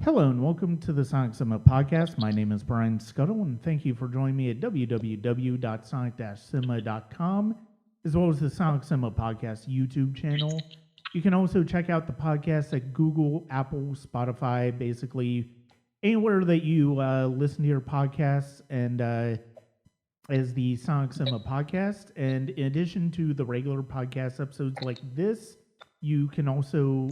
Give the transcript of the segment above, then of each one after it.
Hello and welcome to the Sonic Cinema Podcast. My name is Brian Scuttle and thank you for joining me at www.sonic-cinema.com as well as the Sonic Cinema Podcast YouTube channel. You can also check out the podcast at Google, Apple, Spotify, basically anywhere that you listen to your podcasts and as the Sonic Cinema Podcast. And in addition to the regular podcast episodes like this, you can also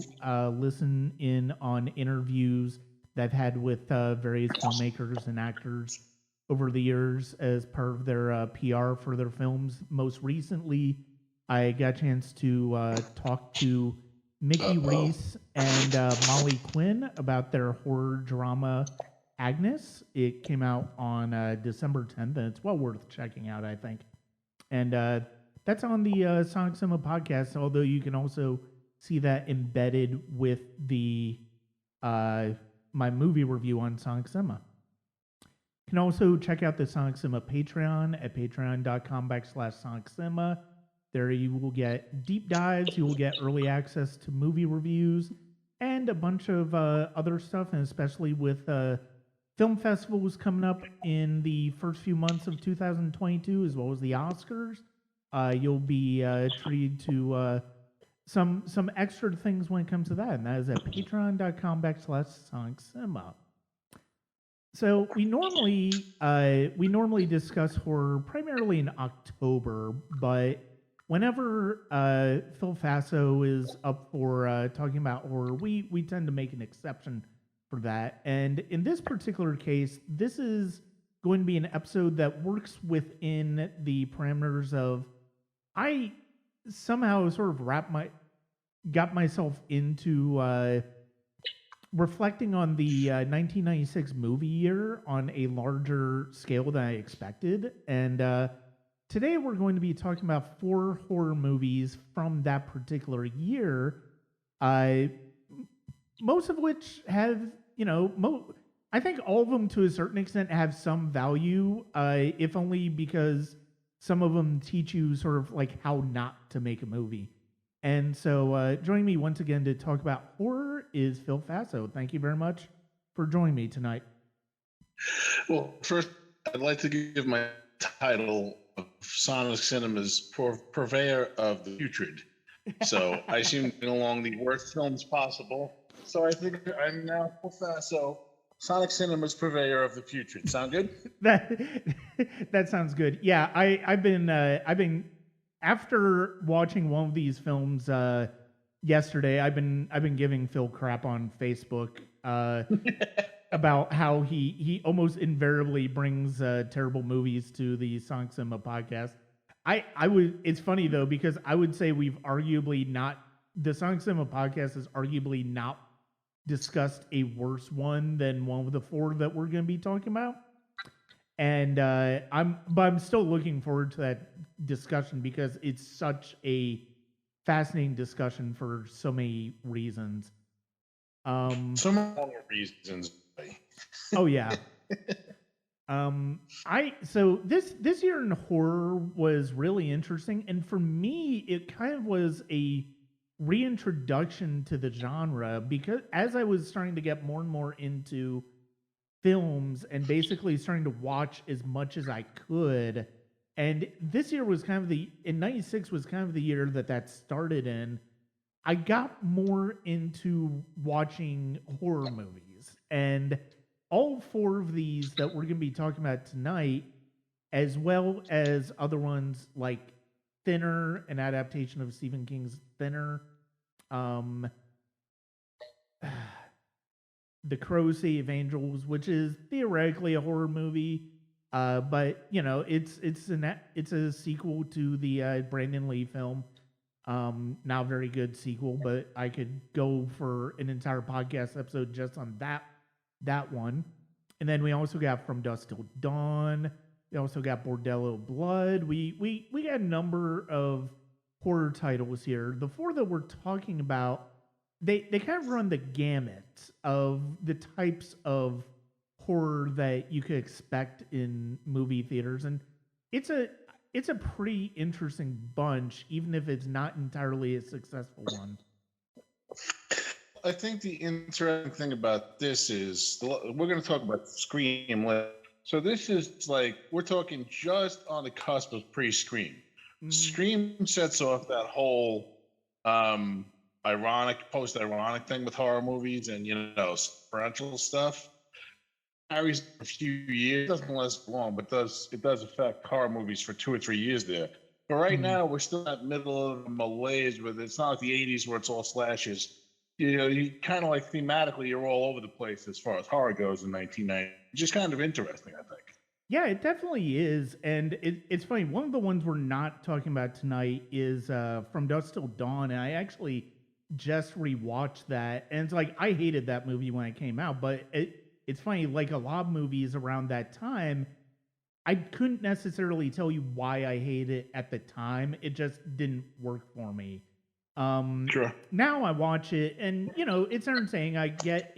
listen in on interviews that I've had with various filmmakers and actors over the years as part of their PR for their films. Most recently, I got a chance to talk to Mickey Reese and Molly Quinn about their horror drama Agnes. It came out on December 10th, and it's well worth checking out, I think. And that's on the Sonic Cinema Podcast, although you can also see that embedded with the my movie review on Sonic Cinema. You can also check out the Sonic Cinema Patreon at patreon.com/Sonic Cinema. There you will get deep dives, you will get early access to movie reviews, and a bunch of other stuff, and especially with film festivals coming up in the first few months of 2022, as well as the Oscars. You'll be treated to some extra things when it comes to that, and that is at patreon.com/Sonic Cinema. So we normally discuss horror primarily in October, but whenever Phil Fasso is up for talking about horror, we tend to make an exception for that. And in this particular case, this is going to be an episode that works within the parameters of I somehow sort of got myself into reflecting on the 1996 movie year on a larger scale than I expected. And today we're going to be talking about 4 horror movies from that particular year, most of which have, I think all of them to a certain extent have some value, if only because some of them teach you sort of like how not to make a movie. And so joining me once again to talk about horror is Phil Fasso. Thank you very much for joining me tonight. Well, first, I'd like to give my title of Sonic Cinema's purveyor of the putrid. So I assume along the worst films possible. So I think I'm now Phil Fasso, Sonic Cinema's purveyor of the putrid. Sound good? That sounds good. Yeah, I've been after watching one of these films yesterday. I've been giving Phil crap on Facebook about how he almost invariably brings terrible movies to the Sonic Cinema Podcast. I would. It's funny though because I would say we've arguably not. The Sonic Cinema Podcast has arguably not discussed a worse one than one of the 4 that we're going to be talking about. And I'm still looking forward to that discussion because it's such a fascinating discussion for so many reasons. So many reasons. Oh yeah. So this year in horror was really interesting, and for me, it kind of was a reintroduction to the genre because as I was starting to get more and more into films and basically starting to watch as much as I could. And this year was kind of in 96 was kind of the year that started in. I got more into watching horror movies. And all 4 of these that we're going to be talking about tonight, as well as other ones like Thinner, an adaptation of Stephen King's Thinner, The Crow City of Angels, which is theoretically a horror movie, but it's a sequel to the Brandon Lee film. Not a very good sequel, but I could go for an entire podcast episode just on that one. And then we also got From Dusk Till Dawn. We also got Bordello Blood. We got a number of horror titles here. The 4 that we're talking about, they kind of run the gamut of the types of horror that you could expect in movie theaters, and it's a pretty interesting bunch, even if it's not entirely a successful one. I think the interesting thing about this is we're going to talk about Scream later. So this is like, we're talking just on the cusp of pre-Scream. Mm-hmm. Scream sets off that whole post-ironic thing with horror movies and, supernatural stuff. Carries a few years, doesn't last long, but it does affect horror movies for 2 or 3 years there. But right now, we're still in that middle of the malaise with it's not like the 80s where it's all slashes. You kind of like thematically, you're all over the place as far as horror goes in 1990. Just kind of interesting, I think. Yeah, it definitely is. And it's funny. One of the ones we're not talking about tonight is From Dusk Till Dawn. And I actually just rewatched that. And it's like, I hated that movie when it came out. But it's funny, like a lot of movies around that time, I couldn't necessarily tell you why I hated it at the time. It just didn't work for me. Sure. Now I watch it, and it's entertaining. I get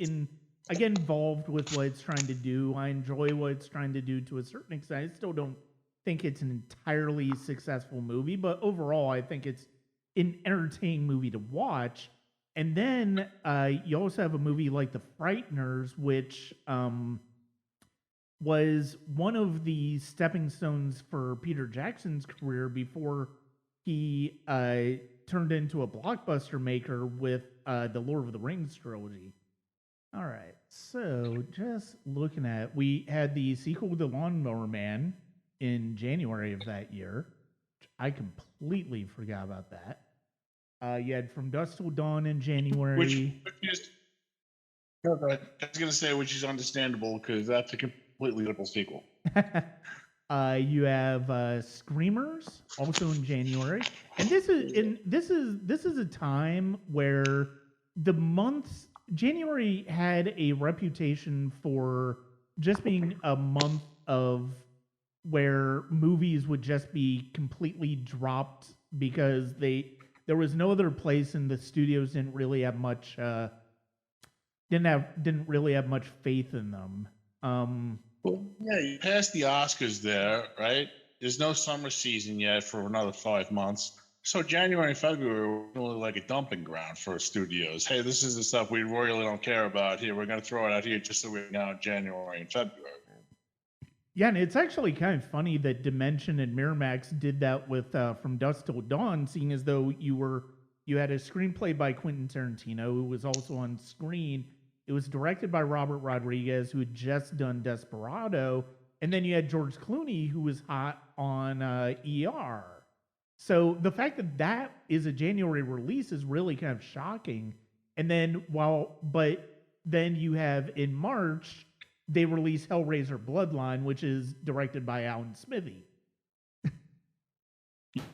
involved with what it's trying to do. I enjoy what it's trying to do to a certain extent. I still don't think it's an entirely successful movie, but overall, I think it's an entertaining movie to watch. And then you also have a movie like The Frighteners, which was one of the stepping stones for Peter Jackson's career before he turned into a blockbuster maker with the Lord of the Rings trilogy. All right, so just looking at, we had the sequel to Lawnmower Man in January of that year. I completely forgot about that. You had From Dusk Till Dawn in January. Which is, I was going to say, which is understandable because that's a completely different sequel. You have Screamers also in January, and this is a time where the months January had a reputation for just being a month of where movies would just be completely dropped because there was no other place, and the studios didn't really have much didn't really have much faith in them. Well, yeah, you passed the Oscars there, right? There's no summer season yet for another 5 months. So January and February were really like a dumping ground for studios. Hey, this is the stuff we really don't care about here. We're going to throw it out here just so we can out January and February. Yeah, and it's actually kind of funny that Dimension and Miramax did that with From Dusk Till Dawn, seeing as though you had a screenplay by Quentin Tarantino, who was also on screen. It was directed by Robert Rodriguez, who had just done Desperado, and then you had George Clooney, who was hot on ER. So the fact that that is a January release is really kind of shocking. And then but then you have in March, they release Hellraiser Bloodline, which is directed by Alan Smithy.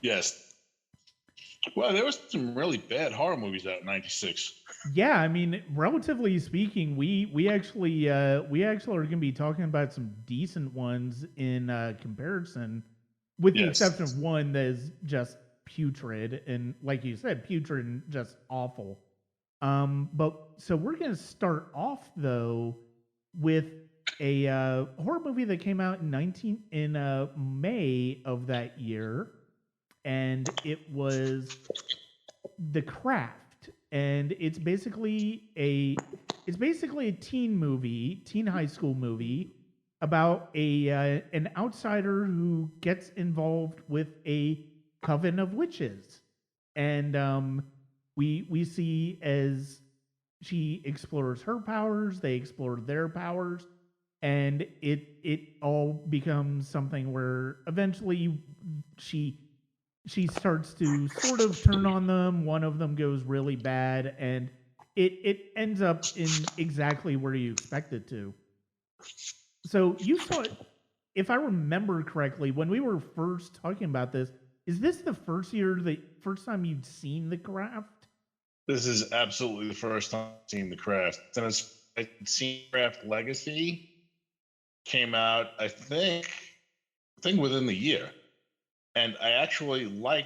Yes. Well, there was some really bad horror movies out in '96. Yeah, I mean, relatively speaking, we actually are going to be talking about some decent ones in comparison, with the exception of one that is just putrid and, like you said, putrid and just awful. But so we're going to start off though with a horror movie that came out in May of that year, and it was The Craft. And it's basically a teen high school movie about an outsider who gets involved with a coven of witches, and we see as she explores her powers, they explore their powers, and it all becomes something where eventually she starts to sort of turn on them. One of them goes really bad, and it ends up in exactly where you expect it to. So you saw it, if I remember correctly, when we were first talking about this, is this the first time you'd seen The Craft? This is absolutely the first time I've seen The Craft. And I'd seen Craft Legacy came out, I think within the year. And I actually I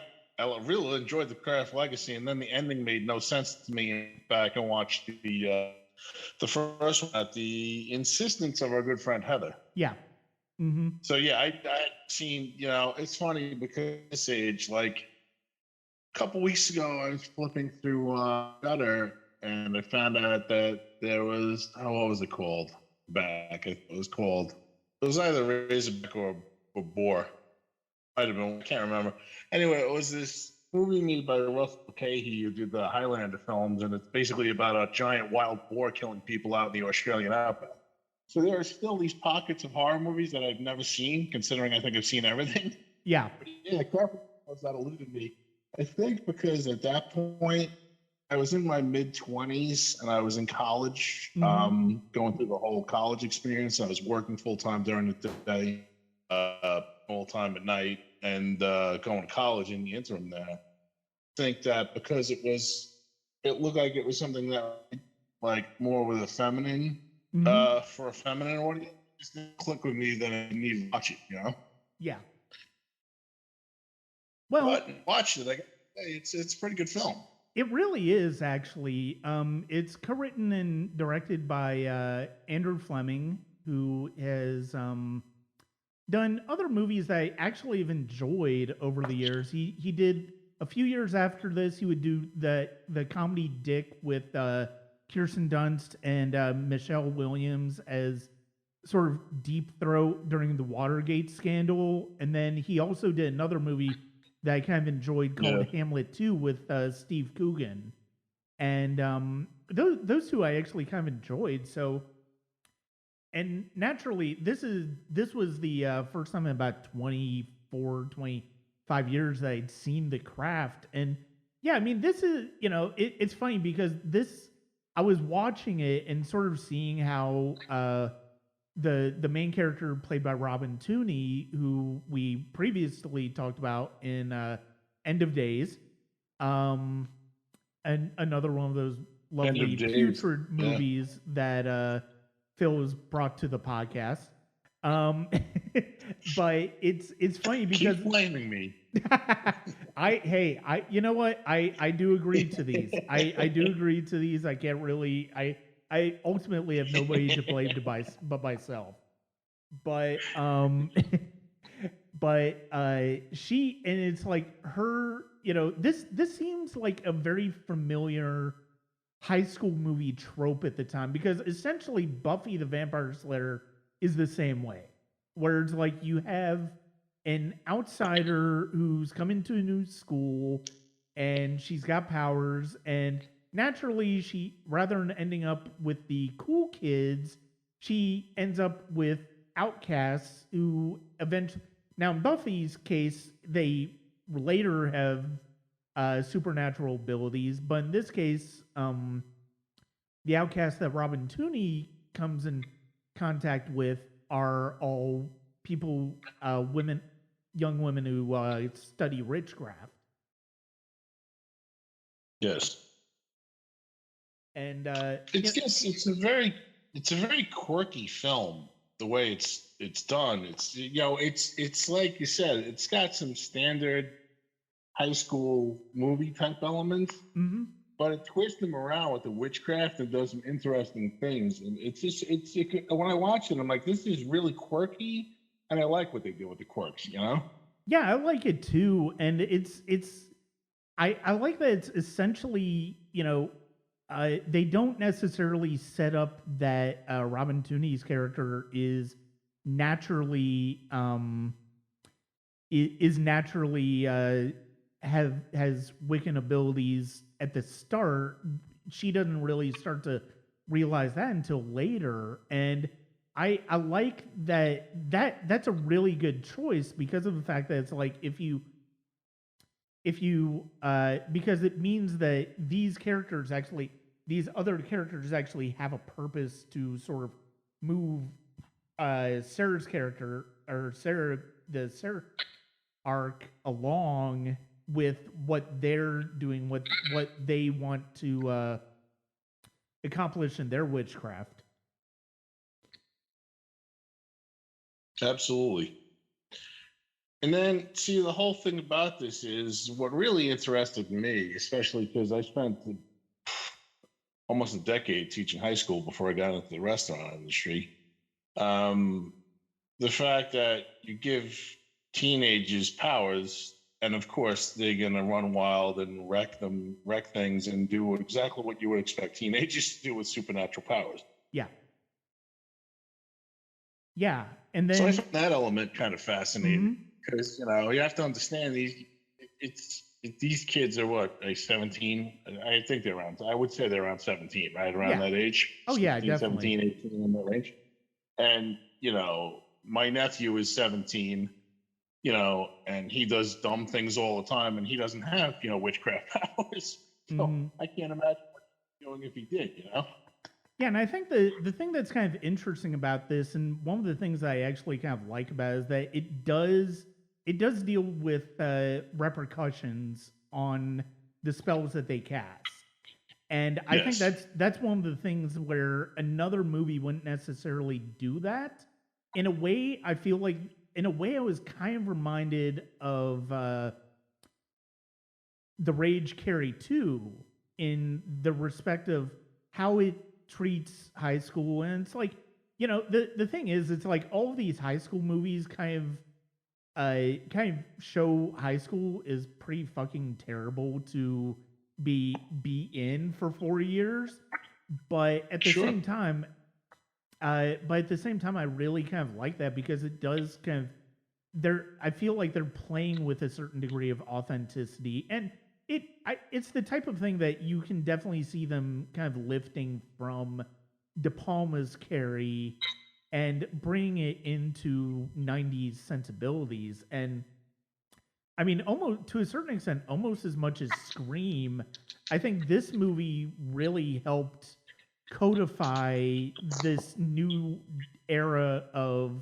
really enjoyed The Craft Legacy, and then the ending made no sense to me. Back and watched the first one at the insistence of our good friend Heather. Yeah. Mm-hmm. So yeah, I had seen. It's funny because at this age, like a couple weeks ago, I was flipping through Gutter, and I found out that there was, what was it called? Back. It was either Razorback or Boar. Might have been, I can't remember. Anyway, it was this movie made by Russell Mulcahy, who did the Highlander films, and it's basically about a giant wild boar killing people out in the Australian outback. So there are still these pockets of horror movies that I've never seen, considering I think I've seen everything. Yeah. But yeah, Carpenter was that eluded me. I think because at that point, I was in my mid-20s and I was in college, going through the whole college experience. I was working full-time during the day, full-time at night, and going to college in the interim there. I think that because it looked like it was something that like more with a feminine, for a feminine audience, it just didn't click with me that I need to watch it, you know? Yeah. Well, but watched it. It's a pretty good film. It really is, actually. It's co-written and directed by Andrew Fleming, who has done other movies that I actually have enjoyed over the years. He did, a few years after this, he would do the comedy Dick with Kirsten Dunst and Michelle Williams as sort of Deep Throat during the Watergate scandal. And then he also did another movie that I kind of enjoyed called Hamlet 2 with Steve Coogan. And those two I actually kind of enjoyed. So, and naturally, this was the first time in about 25 years that I'd seen The Craft. And yeah, I mean, this is, it's funny because I was watching it and sort of seeing how the main character played by Robin Tooney, who we previously talked about in End of Days, and another one of those lovely putrid movies that Phil has brought to the podcast. But it's funny because keep blaming me. You know what? I do agree to these. I do agree to these. I can't really. I ultimately have nobody to blame but myself. But she, and it's like her, this seems like a very familiar high school movie trope at the time, because essentially Buffy the Vampire Slayer is the same way, where it's like you have an outsider who's come into a new school and she's got powers, and naturally, she, rather than ending up with the cool kids, she ends up with outcasts who eventually... Now, in Buffy's case, they later have supernatural abilities, but in this case, the outcasts that Robin Tooney comes in contact with are all people, young women who study witchcraft. Yes. And it's a very quirky film, the way it's done. It's like you said, it's got some standard high school movie type elements, but it twists them around with the witchcraft and does some interesting things. And when I watch it, I'm like, this is really quirky, and I like what they do with the quirks, Yeah, I like it too, and I like that it's essentially, they don't necessarily set up that Robin Tooney's character is naturally has Wiccan abilities at the start. She doesn't really start to realize that until later, and I like that's a really good choice because of the fact that it's like if you because it means that these other characters actually have a purpose to sort of move Sarah's character, or the Sarah arc, along with what they're doing, what they want to accomplish in their witchcraft. Absolutely. And then, see, the whole thing about this is what really interested me, especially because I spent almost a decade teaching high school before I got into the restaurant industry. The fact that you give teenagers powers and of course they're gonna run wild and wreck things, and do exactly what you would expect teenagers to do with supernatural powers. Yeah. Yeah, and then so I find that element kind of fascinating because you have to understand these kids are what, 17? I think they're around. I would say they're around 17, right around that age. Oh yeah, 16, definitely. 17, 18 in that range. And my nephew is 17. And he does dumb things all the time, and he doesn't have witchcraft powers. So I can't imagine what he's doing if he did. Yeah, and I think the thing that's kind of interesting about this, and one of the things I actually kind of like about it, is that it does deal with repercussions on the spells that they cast. And I think that's one of the things where another movie wouldn't necessarily do that. In a way, I feel like I was kind of reminded of The Rage Carry 2 in the respect of how it treats high school. And it's like, the thing is, it's like all of these high school movies kind of show high school is pretty fucking terrible to be in for 4 years. But at the same time, I really kind of like that because it does kind of I feel like they're playing with a certain degree of authenticity, and it's the type of thing that you can definitely see them kind of lifting from De Palma's Carrie and bringing it into 90s sensibilities. And I mean, almost to a certain extent, almost as much as Scream, I think this movie really helped codify this new era of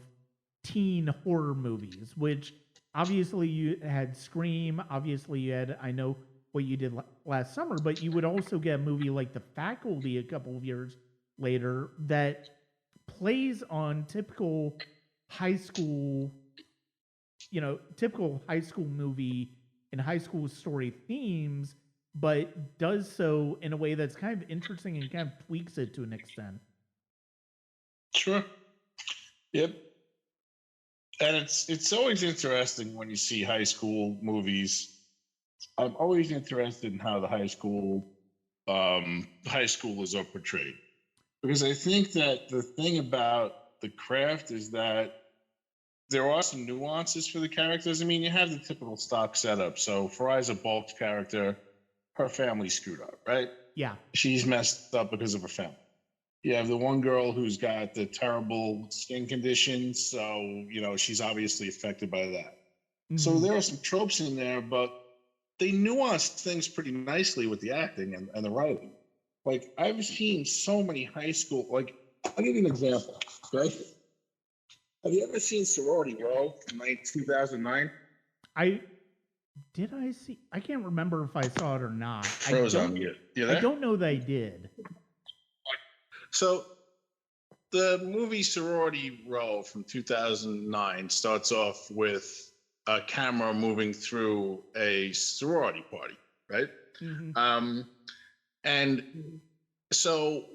teen horror movies, which obviously you had Scream, obviously you had I Know What You Did Last Summer, but you would also get a movie like The Faculty a couple of years later that plays on typical high school movie and high school story themes, but does so in a way that's kind of interesting and kind of tweaks it to an extent. Sure. Yep. And it's always interesting when you see high school movies. I'm always interested in how the high schoolers are portrayed, because I think that the thing about the craft is that there are some nuances for the characters. I mean, you have the typical stock setup. So Fariza Bulk's character, her family's screwed up, right? Yeah. She's messed up because of her family. You have the one girl who's got the terrible skin condition, so, she's obviously affected by that. Mm-hmm. So there are some tropes in there, but they nuanced things pretty nicely with the acting and the writing. Like, I've seen so many high school, I'll give you an example, okay? Have you ever seen Sorority Row in 2009? I can't remember if I saw it or not. Froze on you. I don't know that I did. So the movie Sorority Row from 2009 starts off with a camera moving through a sorority party, right? Mm-hmm. And so,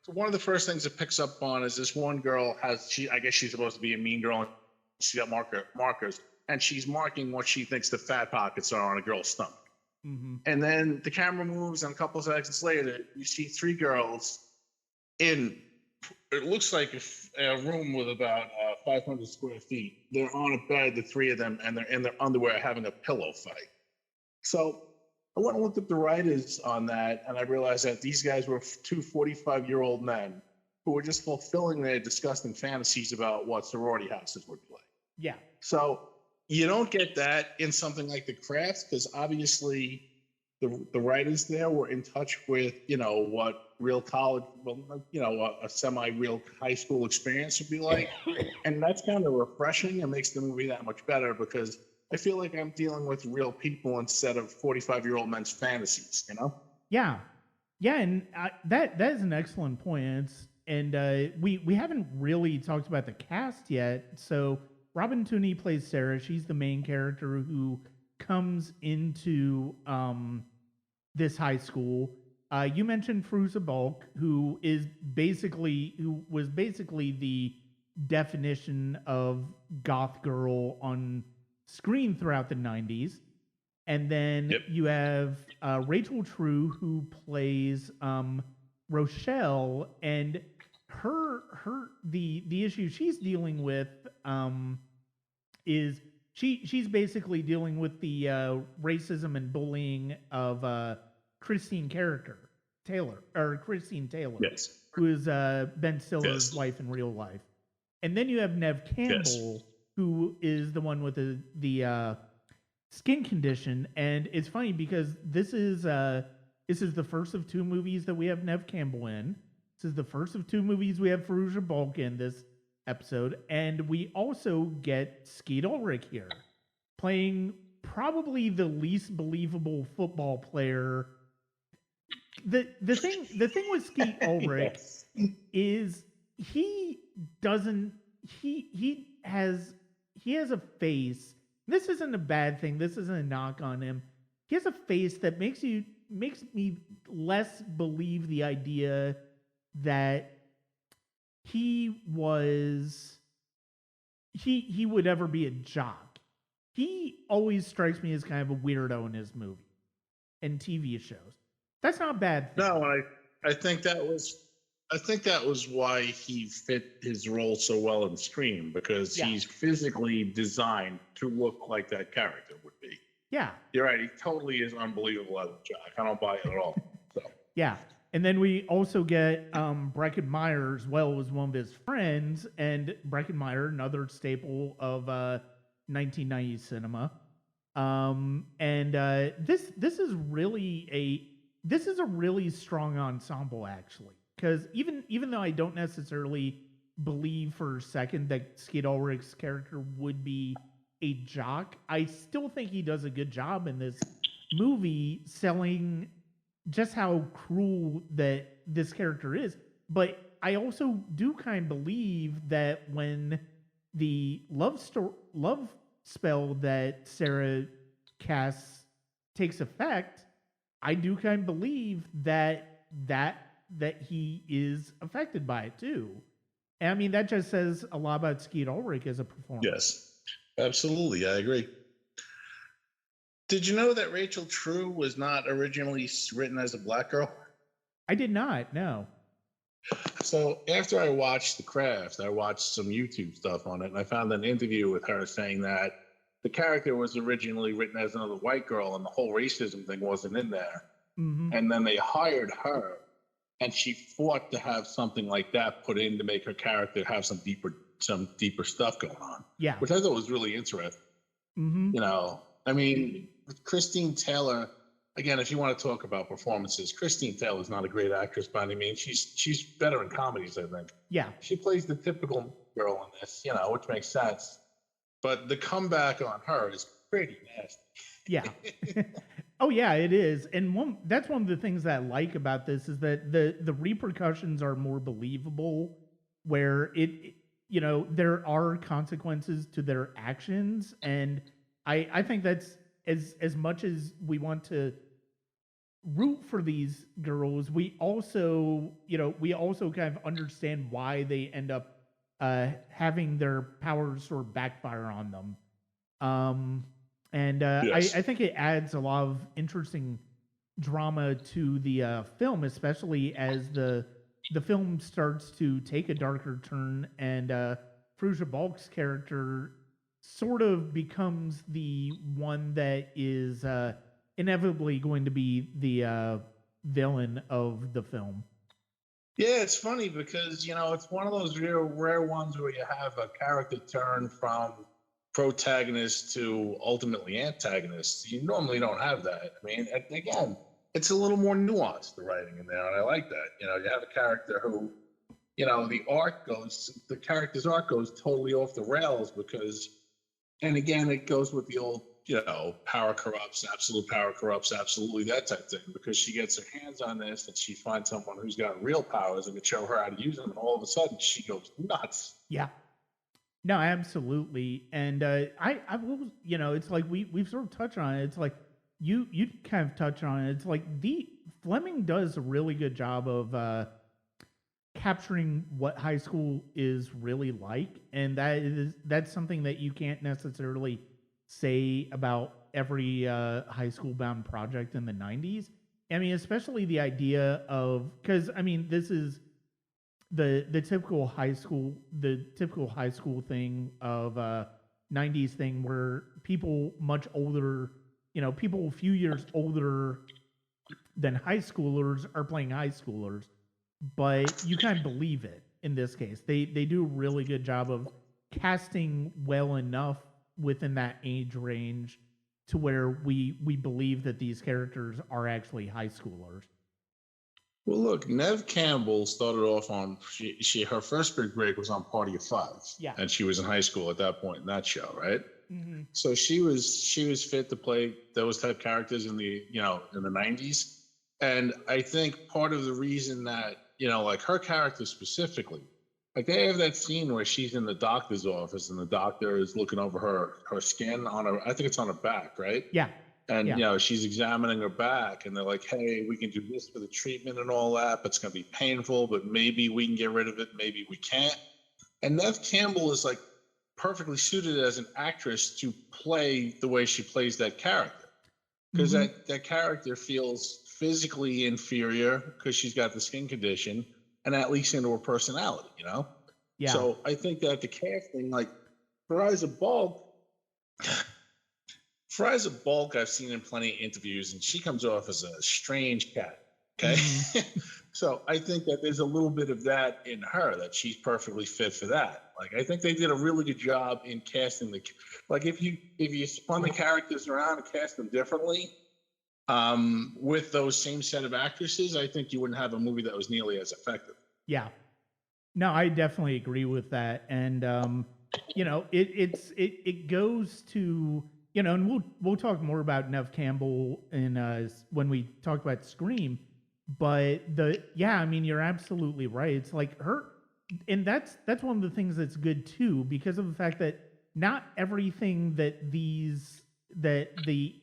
one of the first things it picks up on is this one girl I guess she's supposed to be a mean girl, and she's got markers, and she's marking what she thinks the fat pockets are on a girl's stomach. Mm-hmm. And then the camera moves, and a couple of seconds later, you see three girls in, it looks like a room with about 500 square feet. They're on a bed, the three of them, and they're in their underwear having a pillow fight. So I went and looked at the writers on that, and I realized that these guys were two 45-year-old men who were just fulfilling their disgusting fantasies about what sorority houses would be like. Yeah. So you don't get that in something like The Craft, because obviously the writers there were in touch with, what real college, a semi-real high school experience would be like. And that's kind of refreshing and makes the movie that much better, because I feel like I'm dealing with real people instead of 45-year-old men's fantasies, Yeah. Yeah, and that is an excellent point. And we haven't really talked about the cast yet. So Robin Tunney plays Sarah. She's the main character who comes into this high school. You mentioned Fairuza Balk, who was basically the definition of goth girl on screen throughout the 90s. And then you have Rachel True, who plays Rochelle, and the issue she's dealing with is she's basically dealing with the racism and bullying of Christine Taylor, who is Ben Stiller's wife in real life. And then you have Nev Campbell, who is the one with the skin condition. And it's funny because this is the first of 2 movies that we have Nev Campbell in. This is the first of 2 movies we have Fairuza Balk in this episode. And we also get Skeet Ulrich here, playing probably the least believable football player. The thing with Skeet Ulrich is he has a face. This isn't a bad thing. This isn't a knock on him. He has a face that makes me less believe the idea that he would ever be a jock. He always strikes me as kind of a weirdo in his movie and TV shows. That's not a bad thing. No, I think that was why he fit his role so well in Scream, because he's physically designed to look like that character would be. Yeah. You're right. He totally is unbelievable as a jock. I don't buy it at all. So. Yeah. And then we also get Breckin Meyer as well as one of his friends, and Breckin Meyer, another staple of 1990s cinema. This is a really strong ensemble, actually, because even though I don't necessarily believe for a second that Skeet Ulrich's character would be a jock, I still think he does a good job in this movie selling just how cruel that this character is. But I also do kind of believe that when the love spell that Sarah casts takes effect, I do kind of believe that he is affected by it too. And I mean, that just says a lot about Skeet Ulrich as a performer. Yes, absolutely. I agree. Did you know that Rachel True was not originally written as a black girl? I did not, no. So after I watched The Craft, I watched some YouTube stuff on it, and I found an interview with her saying that the character was originally written as another white girl, and the whole racism thing wasn't in there. Mm-hmm. And then they hired her, and she fought to have something like that put in to make her character have some deeper stuff going on. Yeah, which I thought was really interesting. Mm-hmm. You know, I mean, Christine Taylor. Again, if you want to talk about performances, Christine Taylor is not a great actress by any means. She's better in comedies, I think. Yeah, she plays the typical girl in this, you know, which makes sense. But the comeback on her is pretty nasty. Yeah. Oh yeah, it is. And that's one of the things that I like about this is that the repercussions are more believable, where there are consequences to their actions. And I think that's as much as we want to root for these girls, we also kind of understand why they end up having their powers sort of backfire on them. Yes. I think it adds a lot of interesting drama to the film, especially as the film starts to take a darker turn, and Fairuza Balk's character sort of becomes the one that is inevitably going to be the villain of the film. Yeah, it's funny because, you know, it's one of those real rare ones where you have a character turn from protagonist to ultimately antagonist. You normally don't have that. I mean, again, it's a little more nuanced, the writing in there, and I like that. You know, you have a character who, you know, the character's arc goes totally off the rails because, and again, it goes with the old, you know, power corrupts, absolute power corrupts, absolutely, that type of thing, because she gets her hands on this and she finds someone who's got real powers and can show her how to use them, and all of a sudden she goes nuts. Yeah. No, absolutely. And I will, you know, it's like we've sort of touched on it. It's like you kind of touch on it. It's like Fleming does a really good job of capturing what high school is really like, and that's something that you can't necessarily say about every high school bound project in the 90s. I mean, especially the idea of, because I mean, this is the typical high school thing of 90s thing where people much older, people a few years older than high schoolers are playing high schoolers, but you kind of believe it in this case. They do a really good job of casting well enough within that age range to where we believe that these characters are actually high schoolers. Well, look, Nev Campbell started off on her first big break was on Party of Five. Yeah. And she was in high school at that point in that show, right? Mm-hmm. So she was fit to play those type characters in the in the 90s. And I think part of the reason that, like her character specifically, like they have that scene where she's in the doctor's office and the doctor is looking over her skin on her, I think it's on her back, right? Yeah. And, she's examining her back and they're like, hey, we can do this for the treatment and all that, but it's going to be painful, but maybe we can get rid of it. Maybe we can't. And Nev Campbell is like perfectly suited as an actress to play the way she plays that character. Because that character feels physically inferior because she's got the skin condition and that leaks into her personality, Yeah. So I think that the casting, like Frieza Bulk, I've seen in plenty of interviews, and she comes off as a strange cat. Okay. Mm-hmm. So I think that there's a little bit of that in her, that she's perfectly fit for that. Like, I think they did a really good job in casting like if you spun the characters around and cast them differently, with those same set of actresses, I think you wouldn't have a movie that was nearly as effective. Yeah. No, I definitely agree with that. And, it goes to, and we'll talk more about Nev Campbell when we talk about Scream, but you're absolutely right. It's like her, and that's one of the things that's good too, because of the fact that not everything that the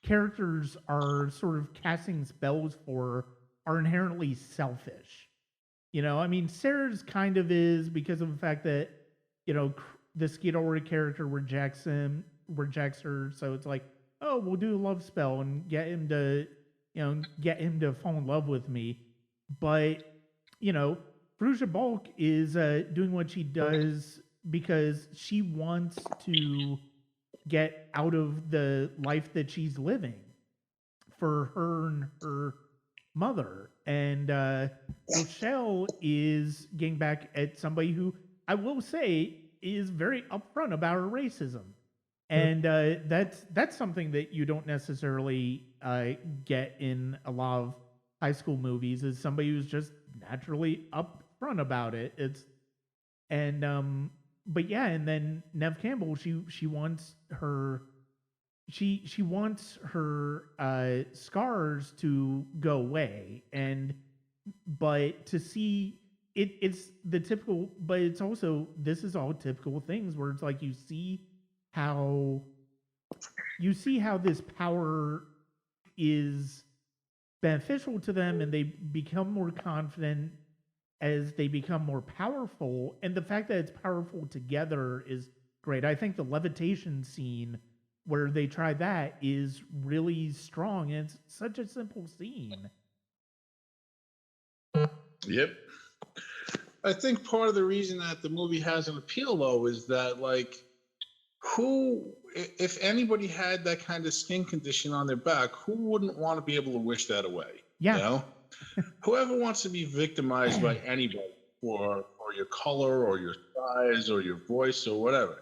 characters are sort of casting spells for are inherently selfish. Sarah's kind of is, because of the fact that, the Skidora character rejects her, so it's like, oh, we'll do a love spell and get him to fall in love with me. But, Fruja Balk is doing what she does because she wants to get out of the life that she's living for her and her mother. And Rochelle is getting back at somebody who, I will say, is very upfront about her racism. And that's something that you don't necessarily get in a lot of high school movies, is somebody who's just naturally upfront about it. And then Nev Campbell, she wants her scars to go away, but to see it's the typical, but it's also, this is all typical things where it's like you see how this power is beneficial to them, and they become more confident as they become more powerful, and the fact that it's powerful together is great. I think the levitation scene where they try that is really strong, and it's such a simple scene. Yep. I think part of the reason that the movie has an appeal, though, is that, like, if anybody had that kind of skin condition on their back, who wouldn't want to be able to wish that away? Yeah. Whoever wants to be victimized by anybody for your color or your size or your voice or whatever,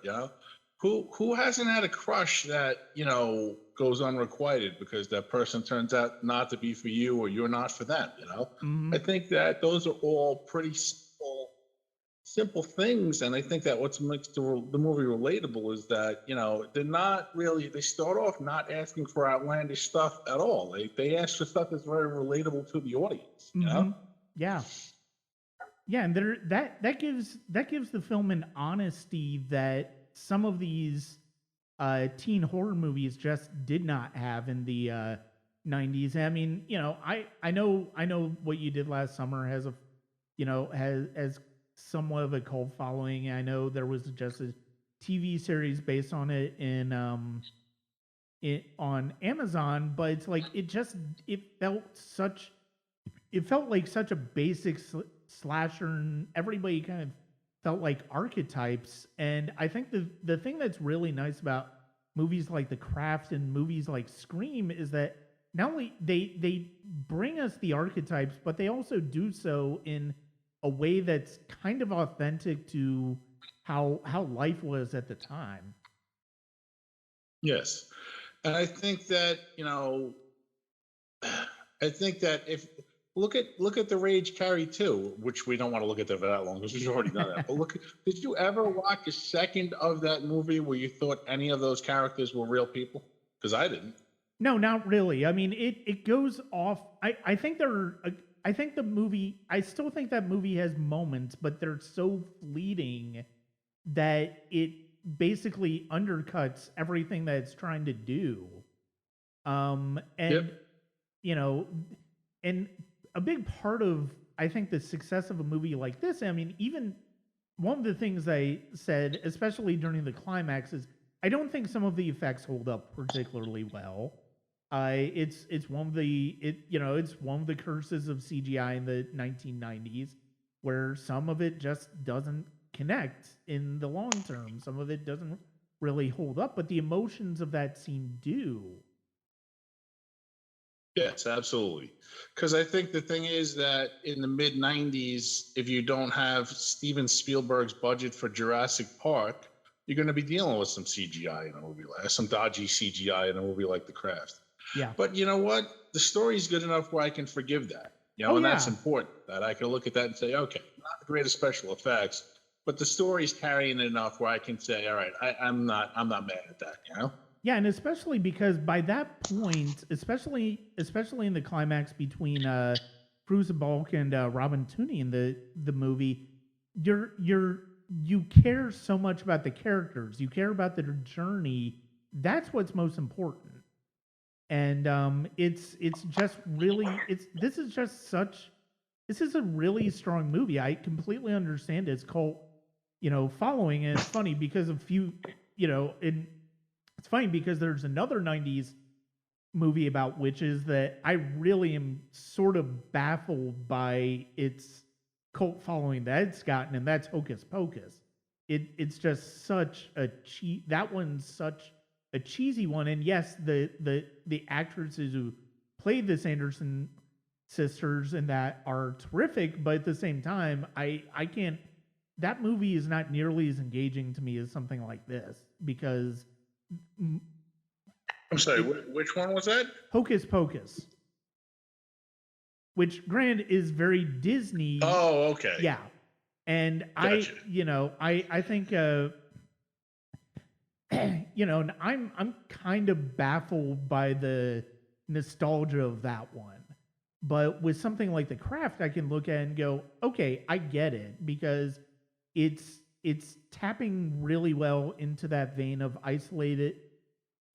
who hasn't had a crush that, goes unrequited because that person turns out not to be for you or you're not for them, Mm-hmm. I think that those are all pretty simple things, and I think that what makes the movie relatable is that, they're not really, they start off not asking for outlandish stuff at all. They ask for stuff that's very relatable to the audience, mm-hmm. Yeah, and that gives the film an honesty that some of these teen horror movies just did not have in the 90s. I mean, I know what you did last summer has somewhat of a cult following. I know there was just a TV series based on it on Amazon, but it's like it felt like such a basic slasher, and everybody kind of felt like archetypes. And I think the thing that's really nice about movies like The Craft and movies like Scream is that not only they bring us the archetypes, but they also do so in a way that's kind of authentic to how life was at the time. Yes. And I think that, if look at The Rage Carrie 2, which we don't want to look at that for that long because we've already done that. But did you ever watch a second of that movie where you thought any of those characters were real people? Because I didn't. No, not really. I mean, it goes off. I think I still think that movie has moments, but they're so fleeting that it basically undercuts everything that it's trying to do. And and a big part of, I think, the success of a movie like this, I mean, even one of the things I said, especially during the climax, is I don't think some of the effects hold up particularly well. It's one of the curses of CGI in the 1990s, where some of it just doesn't connect in the long term. Some of it doesn't really hold up, but the emotions of that scene do. Yes, absolutely. Because I think the thing is that in the mid 90s, if you don't have Steven Spielberg's budget for Jurassic Park, you're going to be dealing with some CGI in a movie some dodgy CGI in a movie like The Craft. Yeah. But you know what? The story's good enough where I can forgive that. That's important. That I can look at that and say, okay, not the greatest special effects, but the story's carrying it enough where I can say, all right, I'm not mad at that, Yeah, and especially because by that point, especially in the climax between Fruza Balk and Robin Tooney in the movie, you care so much about the characters. You care about their journey. That's what's most important. And this is a really strong movie. I completely understand its cult, following, and it's funny because it's funny because there's another 90s movie about witches that I really am sort of baffled by its cult following that it's gotten, and that's Hocus Pocus. It's just such a that one's such a cheesy one. And yes, the actresses who played the Sanderson sisters and that are terrific, but at the same time, I can't. That movie is not nearly as engaging to me as something like this because. I'm sorry, which one was that? Hocus Pocus. Which, granted, is very Disney. Oh, okay. Yeah. And gotcha. I think, I'm kind of baffled by the nostalgia of that one. But with something like The Craft, I can look at it and go, okay, I get it, because it's tapping really well into that vein of isolated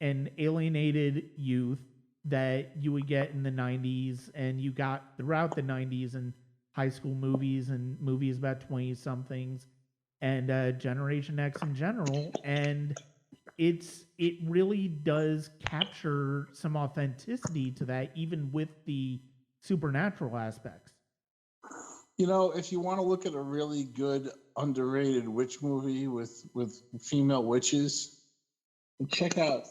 and alienated youth that you would get in the 90s and you got throughout the 90s and high school movies and movies about 20-somethings and Generation X in general. And it really does capture some authenticity to that, even with the supernatural aspects. If you want to look at a really good underrated witch movie with female witches, check out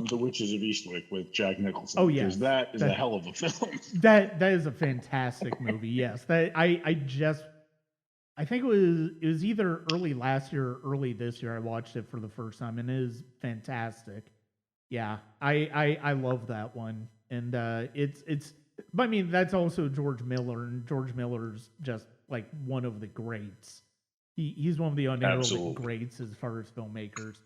The Witches of Eastwick with Jack Nicholson. Oh yeah, because that is a hell of a film. That is a fantastic movie. Yes, that I think it was either early last year or early this year. I watched it for the first time, and it is fantastic. Yeah, I love that one, and it's. But I mean, that's also George Miller, and George Miller's just like one of the greats. He's one of the unheralded greats as far as filmmakers.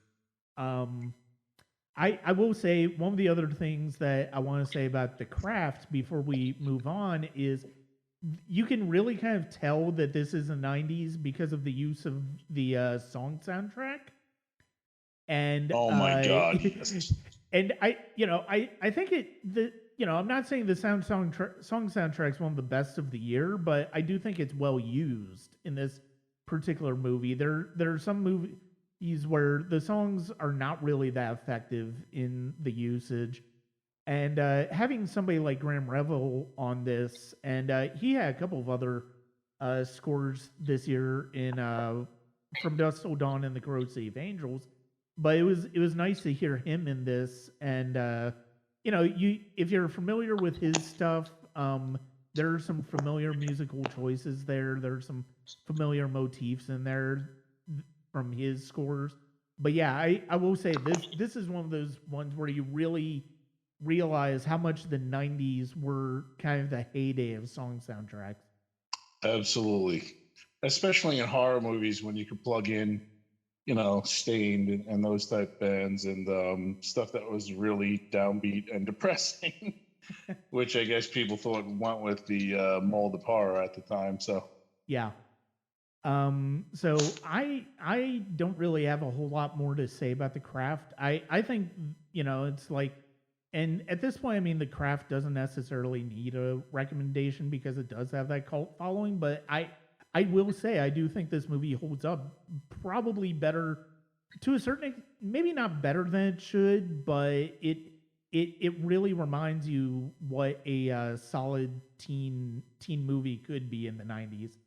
I will say one of the other things that I want to say about The Craft before we move on is you can really kind of tell that this is the 90s because of the use of the song soundtrack. And oh my god! And I think I'm not saying the song soundtrack is one of the best of the year, but I do think it's well used in this particular movie. There are some where the songs are not really that effective in the usage. And having somebody like Graham Revel on this, and he had a couple of other scores this year in From Dusk Till Dawn and The Crow Save Angels, but it was nice to hear him in this. And if you're familiar with his stuff, there are some familiar musical choices there. There's some familiar motifs in there from his scores. But yeah, I will say this is one of those ones where you really realize how much the 90s were kind of the heyday of song soundtracks. Absolutely. Especially in horror movies when you could plug in, Stained and those type bands and stuff that was really downbeat and depressing, which I guess people thought went with the mold of horror at the time. So yeah. So I don't really have a whole lot more to say about The Craft. I think, it's like, and at this point, I mean, The Craft doesn't necessarily need a recommendation because it does have that cult following, but I will say I do think this movie holds up probably better to a certain, maybe not better than it should, but it really reminds you what a solid teen movie could be in the 90s.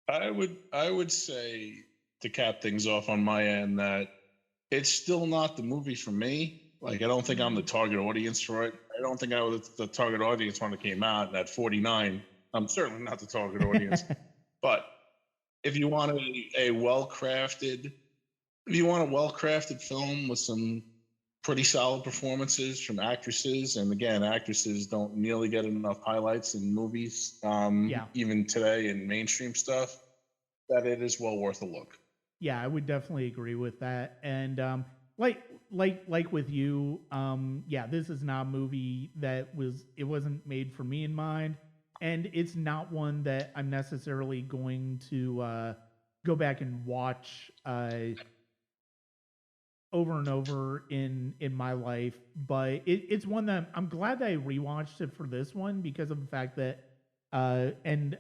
I would say, to cap things off on my end, that it's still not the movie for me. Like, I don't think I'm the target audience for it. I don't think I was the target audience when it came out. And at 49, I'm certainly not the target audience. But if you want a well-crafted film with some pretty solid performances from actresses, and again, actresses don't nearly get enough highlights in movies, even today in mainstream stuff, that it is well worth a look. Yeah, I would definitely agree with that. And like with you, this is not a movie it wasn't made for me in mind, and it's not one that I'm necessarily going to go back and watch over and over in my life. But it's one that I'm glad that I rewatched it for this one because of the fact that and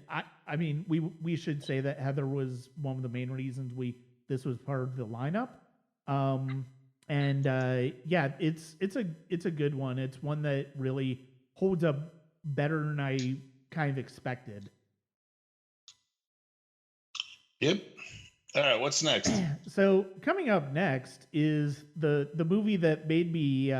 I mean we should say that Heather was one of the main reasons this was part of the lineup. It's a good one. It's one that really holds up better than I kind of expected. Yep. All right, what's next? So coming up next is the movie that made me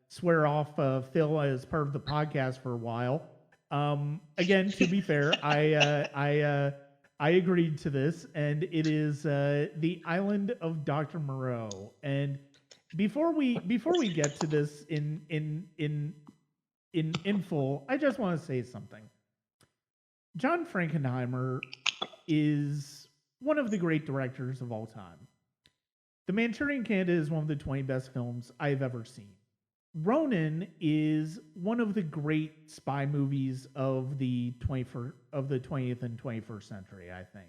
swear off Phil as part of the podcast for a while. Again, to be fair, I agreed to this, and it is The Island of Dr. Moreau. And before we get to this in full, I just want to say something. John Frankenheimer is one of the great directors of all time. The Manchurian Candidate is one of the 20 best films I've ever seen. Ronin is one of the great spy movies of the 20th and 21st century, I think.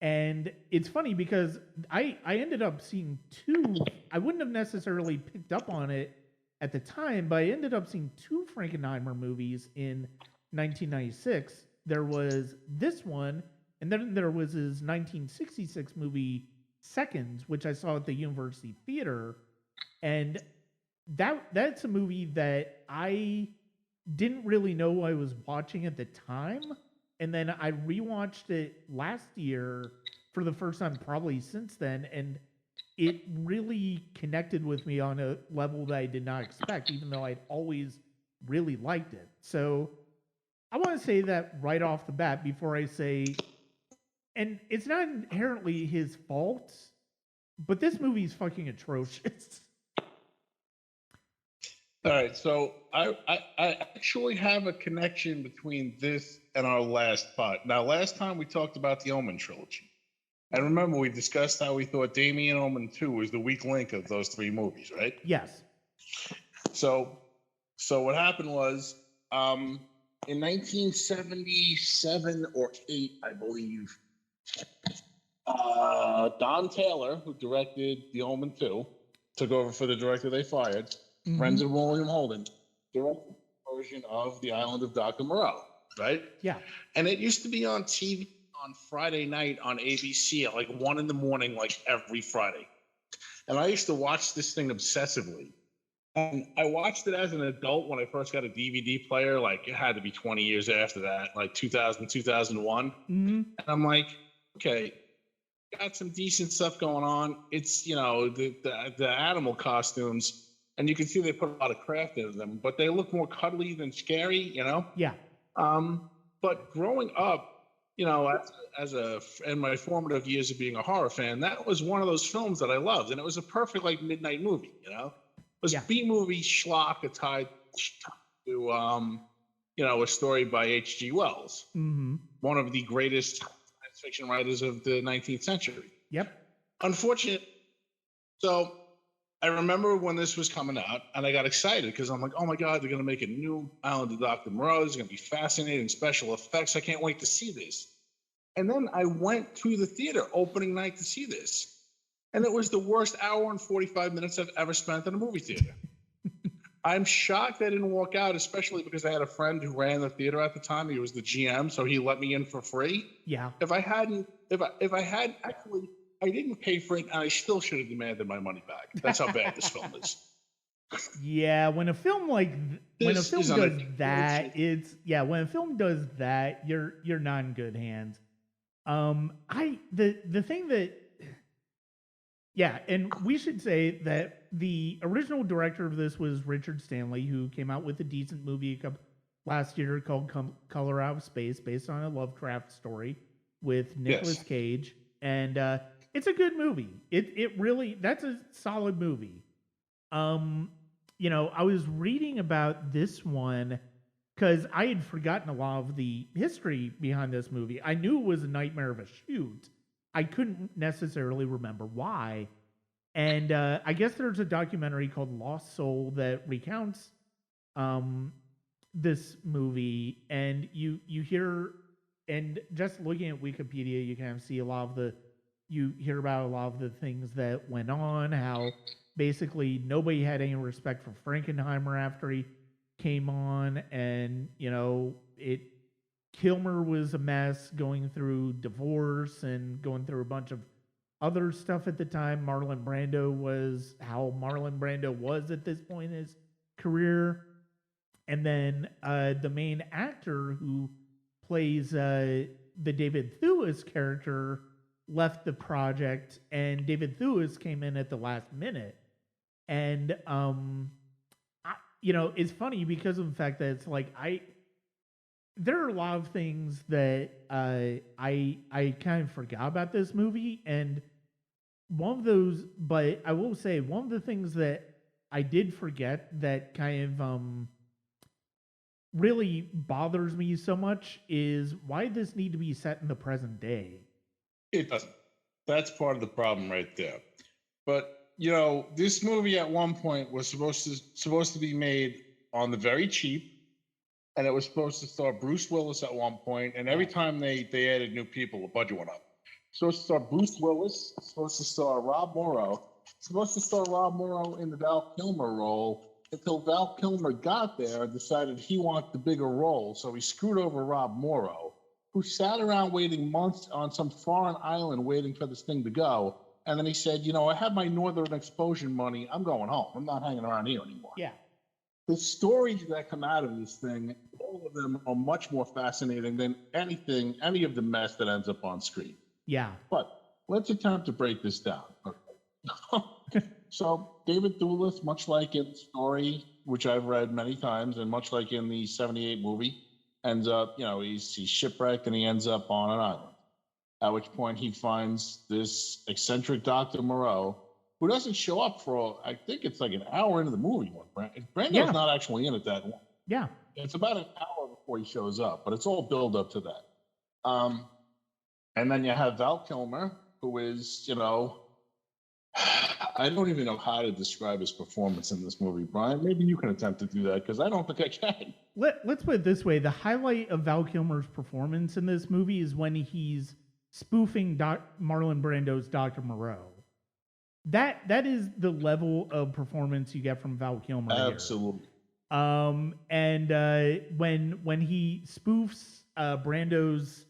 And it's funny because I ended up seeing two. I wouldn't have necessarily picked up on it at the time, but I ended up seeing two Frankenheimer movies in 1996. There was this one, and then there was his 1966 movie Seconds, which I saw at the University Theater. And that's a movie that I didn't really know I was watching at the time. And then I rewatched it last year for the first time probably since then, and it really connected with me on a level that I did not expect, even though I'd always really liked it. So I want to say that right off the bat before I say, and it's not inherently his fault, but this movie's fucking atrocious. All right, so I actually have a connection between this and our last pod. Now, last time we talked about the Omen trilogy. And remember, we discussed how we thought Damien Omen 2 was the weak link of those three movies, right? Yes. So what happened was, in 1977 or 8, I believe, Don Taylor, who directed The Omen 2, took over for the director they fired. Friends of William Holden, directed a version of The Island of Dr. Moreau, right? Yeah. And it used to be on TV on Friday night on ABC at like 1 a.m, like every Friday. And I used to watch this thing obsessively. And I watched it as an adult when I first got a DVD player. Like it had to be 20 years after that, like 2000, 2001. Mm-hmm. And I'm like, okay, got some decent stuff going on. It's, the animal costumes, and you can see they put a lot of craft into them, but they look more cuddly than scary, Yeah. But growing up, in my formative years of being a horror fan, that was one of those films that I loved, and it was a perfect like midnight movie. It was B-movie schlock tied to a story by H.G. Wells, one of the greatest science fiction writers of the 19th century. Yep. Unfortunately, so I remember when this was coming out, and I got excited because I'm like, oh my God, they're going to make a new Island of Dr. Moreau. There's going to be fascinating special effects. I can't wait to see this. And then I went to the theater opening night to see this. And it was the worst hour and 45 minutes I've ever spent in a movie theater. I'm shocked I didn't walk out, especially because I had a friend who ran the theater at the time. He was the GM, so he let me in for free. Yeah. If I had actually, I didn't pay for it, and I still should have demanded my money back. That's how bad this film is. Yeah, when a film does that, when a film does that, you're not in good hands. The thing that, and we should say that the original director of this was Richard Stanley, who came out with a decent movie last year called Color Out of Space, based on a Lovecraft story with Nicolas Cage, and it's a good movie. It really, that's a solid movie. I was reading about this one because I had forgotten a lot of the history behind this movie. I knew it was a nightmare of a shoot. I couldn't necessarily remember why. And I guess there's a documentary called Lost Soul that recounts this movie. And you hear, and just looking at Wikipedia, you kind of see you hear about a lot of the things that went on, how basically nobody had any respect for Frankenheimer after he came on, and Kilmer was a mess, going through divorce and going through a bunch of other stuff at the time. Marlon Brando was at this point in his career. And then the main actor who plays the David Thewlis character left the project, and David Thewlis came in at the last minute. And it's funny because of the fact that it's like there are a lot of things that I kind of forgot about this movie, and one of those, but I will say one of the things that I did forget that kind of really bothers me so much is why did this need to be set in the present day? It doesn't. That's part of the problem right there. But this movie at one point was supposed to be made on the very cheap, and it was supposed to star Bruce Willis at one point. And every time they added new people, the budget went up. Supposed to star Bruce Willis. Supposed to star Rob Moreau. Supposed to star Rob Moreau in the Val Kilmer role until Val Kilmer got there and decided he wanted the bigger role, so he screwed over Rob Moreau, who sat around waiting months on some foreign island waiting for this thing to go. And then he said, I have my Northern Exposure money. I'm going home. I'm not hanging around here anymore. Yeah. The stories that come out of this thing, all of them are much more fascinating than any of the mess that ends up on screen. Yeah. But let's attempt to break this down. Okay. So David Thewlis, much like in the story, which I've read many times, and much like in the 78 movie, ends up, he's shipwrecked and he ends up on an island. At which point he finds this eccentric Dr. Moreau, who doesn't show up for, I think it's like an hour into the movie. Brando's not actually in it that long. Yeah. It's about an hour before he shows up, but it's all build up to that. And then you have Val Kilmer, who is, I don't even know how to describe his performance in this movie. Brian, maybe you can attempt to do that, because I don't think I can. Let's put it this way. The highlight of Val Kilmer's performance in this movie is when he's spoofing Marlon Brando's Dr. Moreau. That is the level of performance you get from Val Kilmer. Absolutely. And when he spoofs Brando's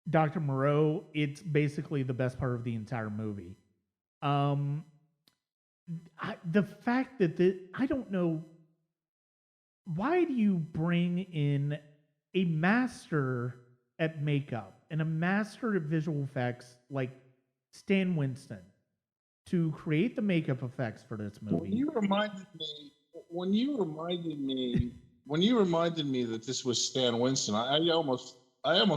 Dr. Moreau, it's basically the best part of the entire movie. The fact that I don't know, why do you bring in a master at makeup and a master at visual effects like Stan Winston to create the makeup effects for this movie? When you reminded me that this was Stan Winston, I almost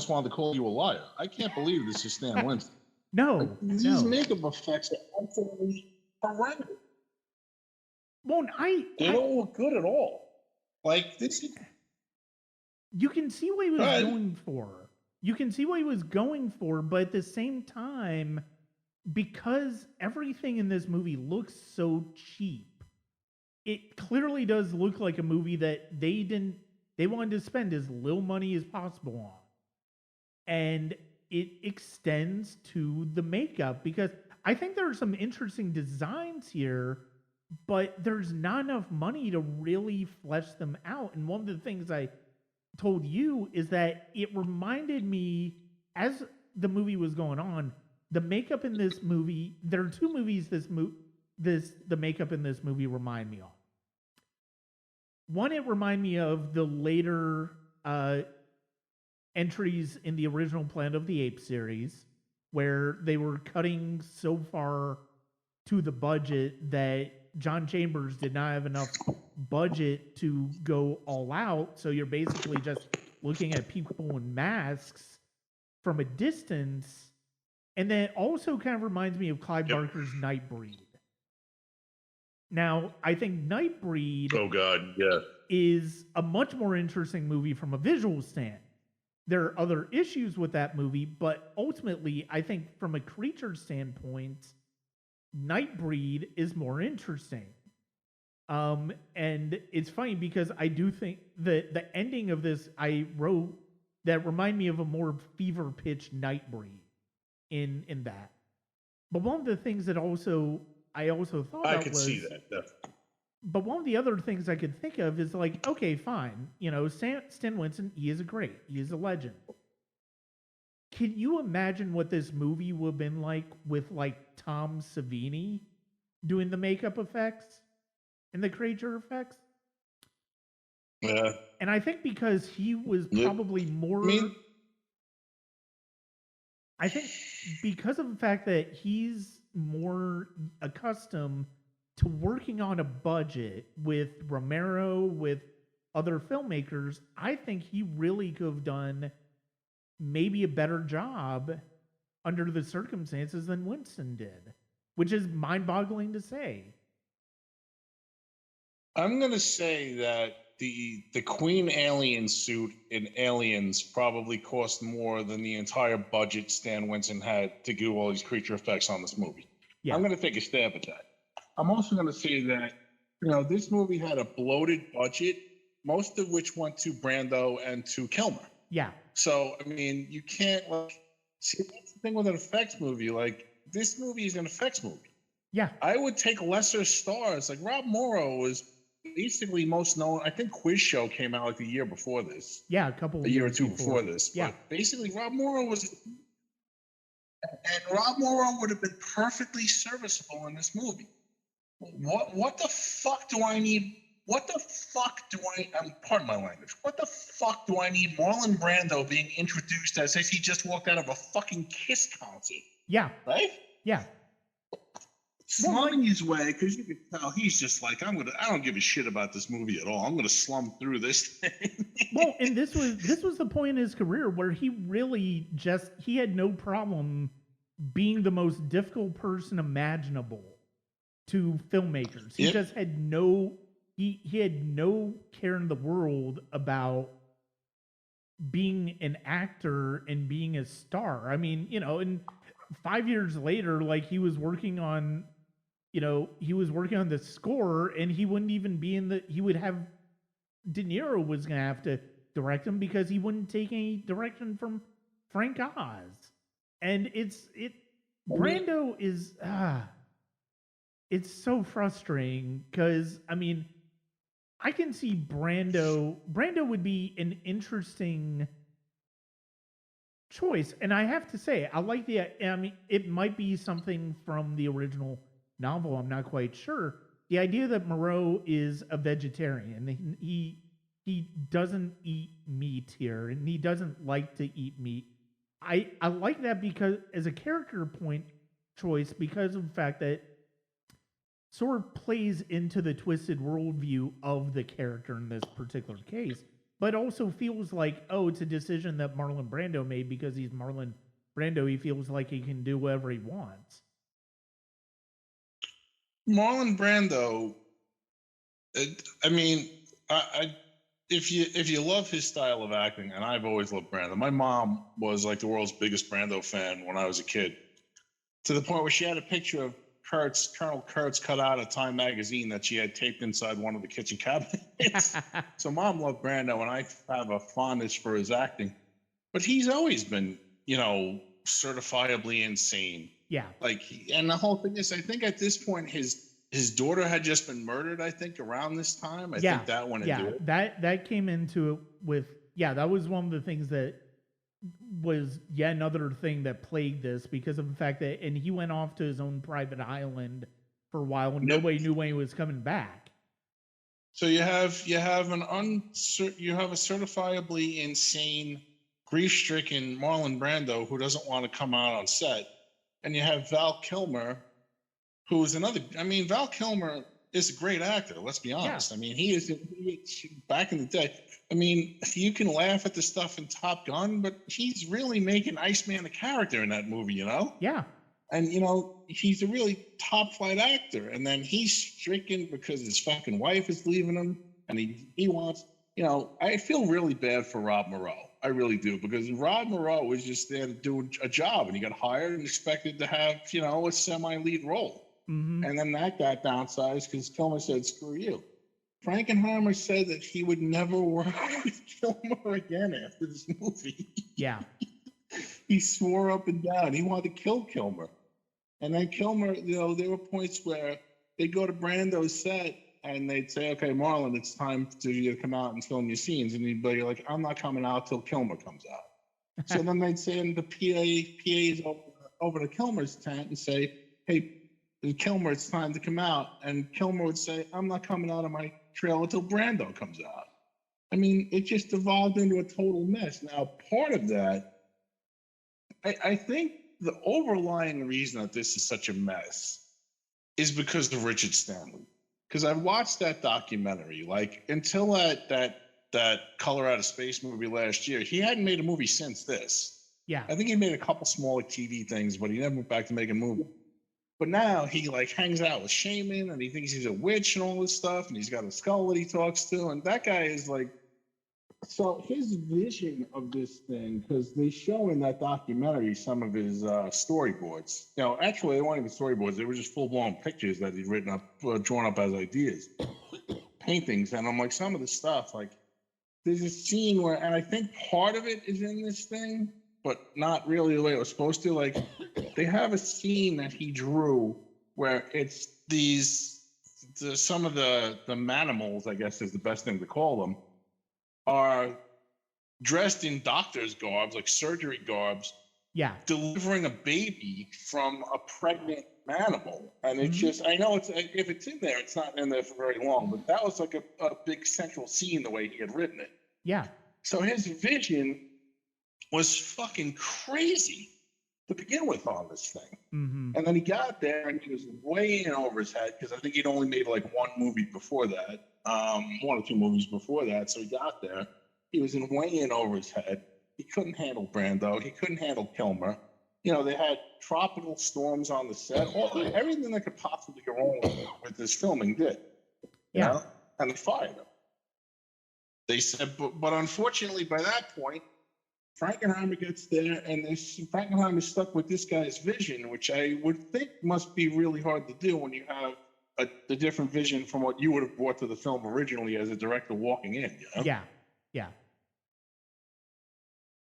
wanted to call you a liar. I can't believe this is Stan Winston. No, These makeup effects are absolutely horrendous. Well, they don't look good at all. Like this is. You can see what he was going for. You can see what he was going for, but at the same time, because everything in this movie looks so cheap, it clearly does look like a movie that they wanted to spend as little money as possible on. And it extends to the makeup, because I think there are some interesting designs here, but there's not enough money to really flesh them out. And one of the things I told you is that it reminded me, as the movie was going on, the makeup in this movie, there are two movies the makeup in this movie remind me of. One, it reminded me of the later entries in the original Planet of the Apes series, where they were cutting so far to the budget that John Chambers did not have enough budget to go all out. So you're basically just looking at people in masks from a distance. And then it also kind of reminds me of Clive Barker's Nightbreed. Now, I think Nightbreed is a much more interesting movie from a visual stand. There are other issues with that movie, but ultimately, I think from a creature standpoint, Nightbreed is more interesting. And it's funny because I do think that the ending of this I wrote that remind me of a more fever-pitched Nightbreed in that. But one of the things that I also thought I about could was, see that, definitely. But one of the other things I could think of is like, okay, fine, Stan Winston, he is a legend. Can you imagine what this movie would have been like with like Tom Savini doing the makeup effects and the creature effects? Yeah. And I think because he was probably more... I think because of the fact that he's more accustomed to working on a budget with Romero, with other filmmakers, I think he really could have done maybe a better job under the circumstances than Winston did, which is mind-boggling to say. I'm going to say that the Queen alien suit in Aliens probably cost more than the entire budget Stan Winston had to do all these creature effects on this movie. Yeah. I'm going to take a stab at that. I'm also going to say that, this movie had a bloated budget, most of which went to Brando and to Kilmer. Yeah. So, I mean, you can't, see, that's the thing with an effects movie. Like, this movie is an effects movie. Yeah. I would take lesser stars. Like, Rob Morrow was basically most known. I think Quiz Show came out like the year before this. Yeah, a year or two before this. Yeah. But basically, Rob Morrow was... And Rob Morrow would have been perfectly serviceable in this movie. What the fuck do I need? Pardon my language. What the fuck do I need Marlon Brando being introduced as if he just walked out of a fucking Kiss concert? Yeah. Right? Yeah. Slumming his way, because you could tell he's just like, I don't give a shit about this movie at all. I'm gonna slum through this thing. Well, and this was the point in his career where he really he had no problem being the most difficult person imaginable to filmmakers. He just had he had no care in the world about being an actor and being a star. I mean, and 5 years later, like he was working on the score, and he wouldn't even be he would have De Niro was going to have to direct him because he wouldn't take any direction from Frank Oz. And Brando is, it's so frustrating because, I mean, I can see Brando would be an interesting choice. And I have to say, I like I mean, it might be something from the original novel. I'm not quite sure. The idea that Moreau is a vegetarian, he doesn't eat meat here, and he doesn't like to eat meat. I like that because as a character point choice, because of the fact that sort of plays into the twisted worldview of the character in this particular case, but also feels like, oh, it's a decision that Marlon Brando made because he's Marlon Brando. He feels like he can do whatever he wants. Marlon Brando, I mean, if you love his style of acting, and I've always loved Brando. My mom was like the world's biggest Brando fan when I was a kid, to the point where she had a picture of Colonel Kurtz cut out of Time magazine that she had taped inside one of the kitchen cabinets. So Mom loved Brando, and I have a fondness for his acting. But he's always been, certifiably insane. Yeah. And the whole thing is, I think at this point, his daughter had just been murdered, I think, around this time. I think that went into it. That came into it with, that was one of the things that was yet another thing that plagued this, because of the fact that, and he went off to his own private island for a while, and nobody knew when he was coming back. So you have a certifiably insane, grief-stricken Marlon Brando who doesn't want to come out on set, and you have Val Kilmer, who is another. I mean, Val Kilmer is a great actor. Let's be honest. Yeah. I mean, he is back in the day. I mean, you can laugh at the stuff in Top Gun, but he's really making Iceman a character in that movie, Yeah. And, he's a really top flight actor. And then he's stricken because his fucking wife is leaving him. And he wants, I feel really bad for Rob Moreau. I really do. Because Rob Moreau was just there to do a job. And he got hired and expected to have, a semi-lead role. Mm-hmm. And then that got downsized because Kilmer said, screw you. Frankenheimer said that he would never work with Kilmer again after this movie. Yeah. He swore up and down. He wanted to kill Kilmer. And then Kilmer, there were points where they'd go to Brando's set and they'd say, okay, Marlon, it's time for you to come out and film your scenes. And he'd be like, I'm not coming out till Kilmer comes out. So then they'd send the PAs over to Kilmer's tent and say, hey, Kilmer, it's time to come out. And Kilmer would say, I'm not coming out of my trailer until Brando comes out. I mean, it just evolved into a total mess. Now, part of that, I think the overlying reason that this is such a mess is because of Richard Stanley. Because I watched that documentary, until that Color Out of Space movie last year, he hadn't made a movie since this. Yeah. I think he made a couple smaller TV things, but he never went back to making a movie. But now he hangs out with Shaman and he thinks he's a witch and all this stuff. And he's got a skull that he talks to. And that guy is so his vision of this thing, because they show in that documentary some of his storyboards. Actually, they weren't even storyboards. They were just full-blown pictures that he'd written up, drawn up as ideas, paintings. And I'm some of the stuff, there's a scene where, and I think part of it is in this thing, but not really the way it was supposed to. They have a scene that he drew where it's some of the manimals, I guess is the best thing to call them, are dressed in doctor's garbs, surgery garbs, delivering a baby from a pregnant animal. And it's just, I know if it's in there, it's not in there for very long, but that was a big central scene the way he had written it. Yeah. So his vision was fucking crazy to begin with on this thing. Mm-hmm. And then he got there and he was way in over his head because I think he'd only made one movie before that, one or two movies before that. So he got there. He was way in over his head. He couldn't handle Brando. He couldn't handle Kilmer. They had tropical storms on the set. Everything that could possibly go wrong with this filming did. Yeah. And they fired him. They said, but unfortunately by that point, Frankenheimer gets there, and Frankenheimer is stuck with this guy's vision, which I would think must be really hard to do when you have a different vision from what you would have brought to the film originally as a director walking in. Yeah.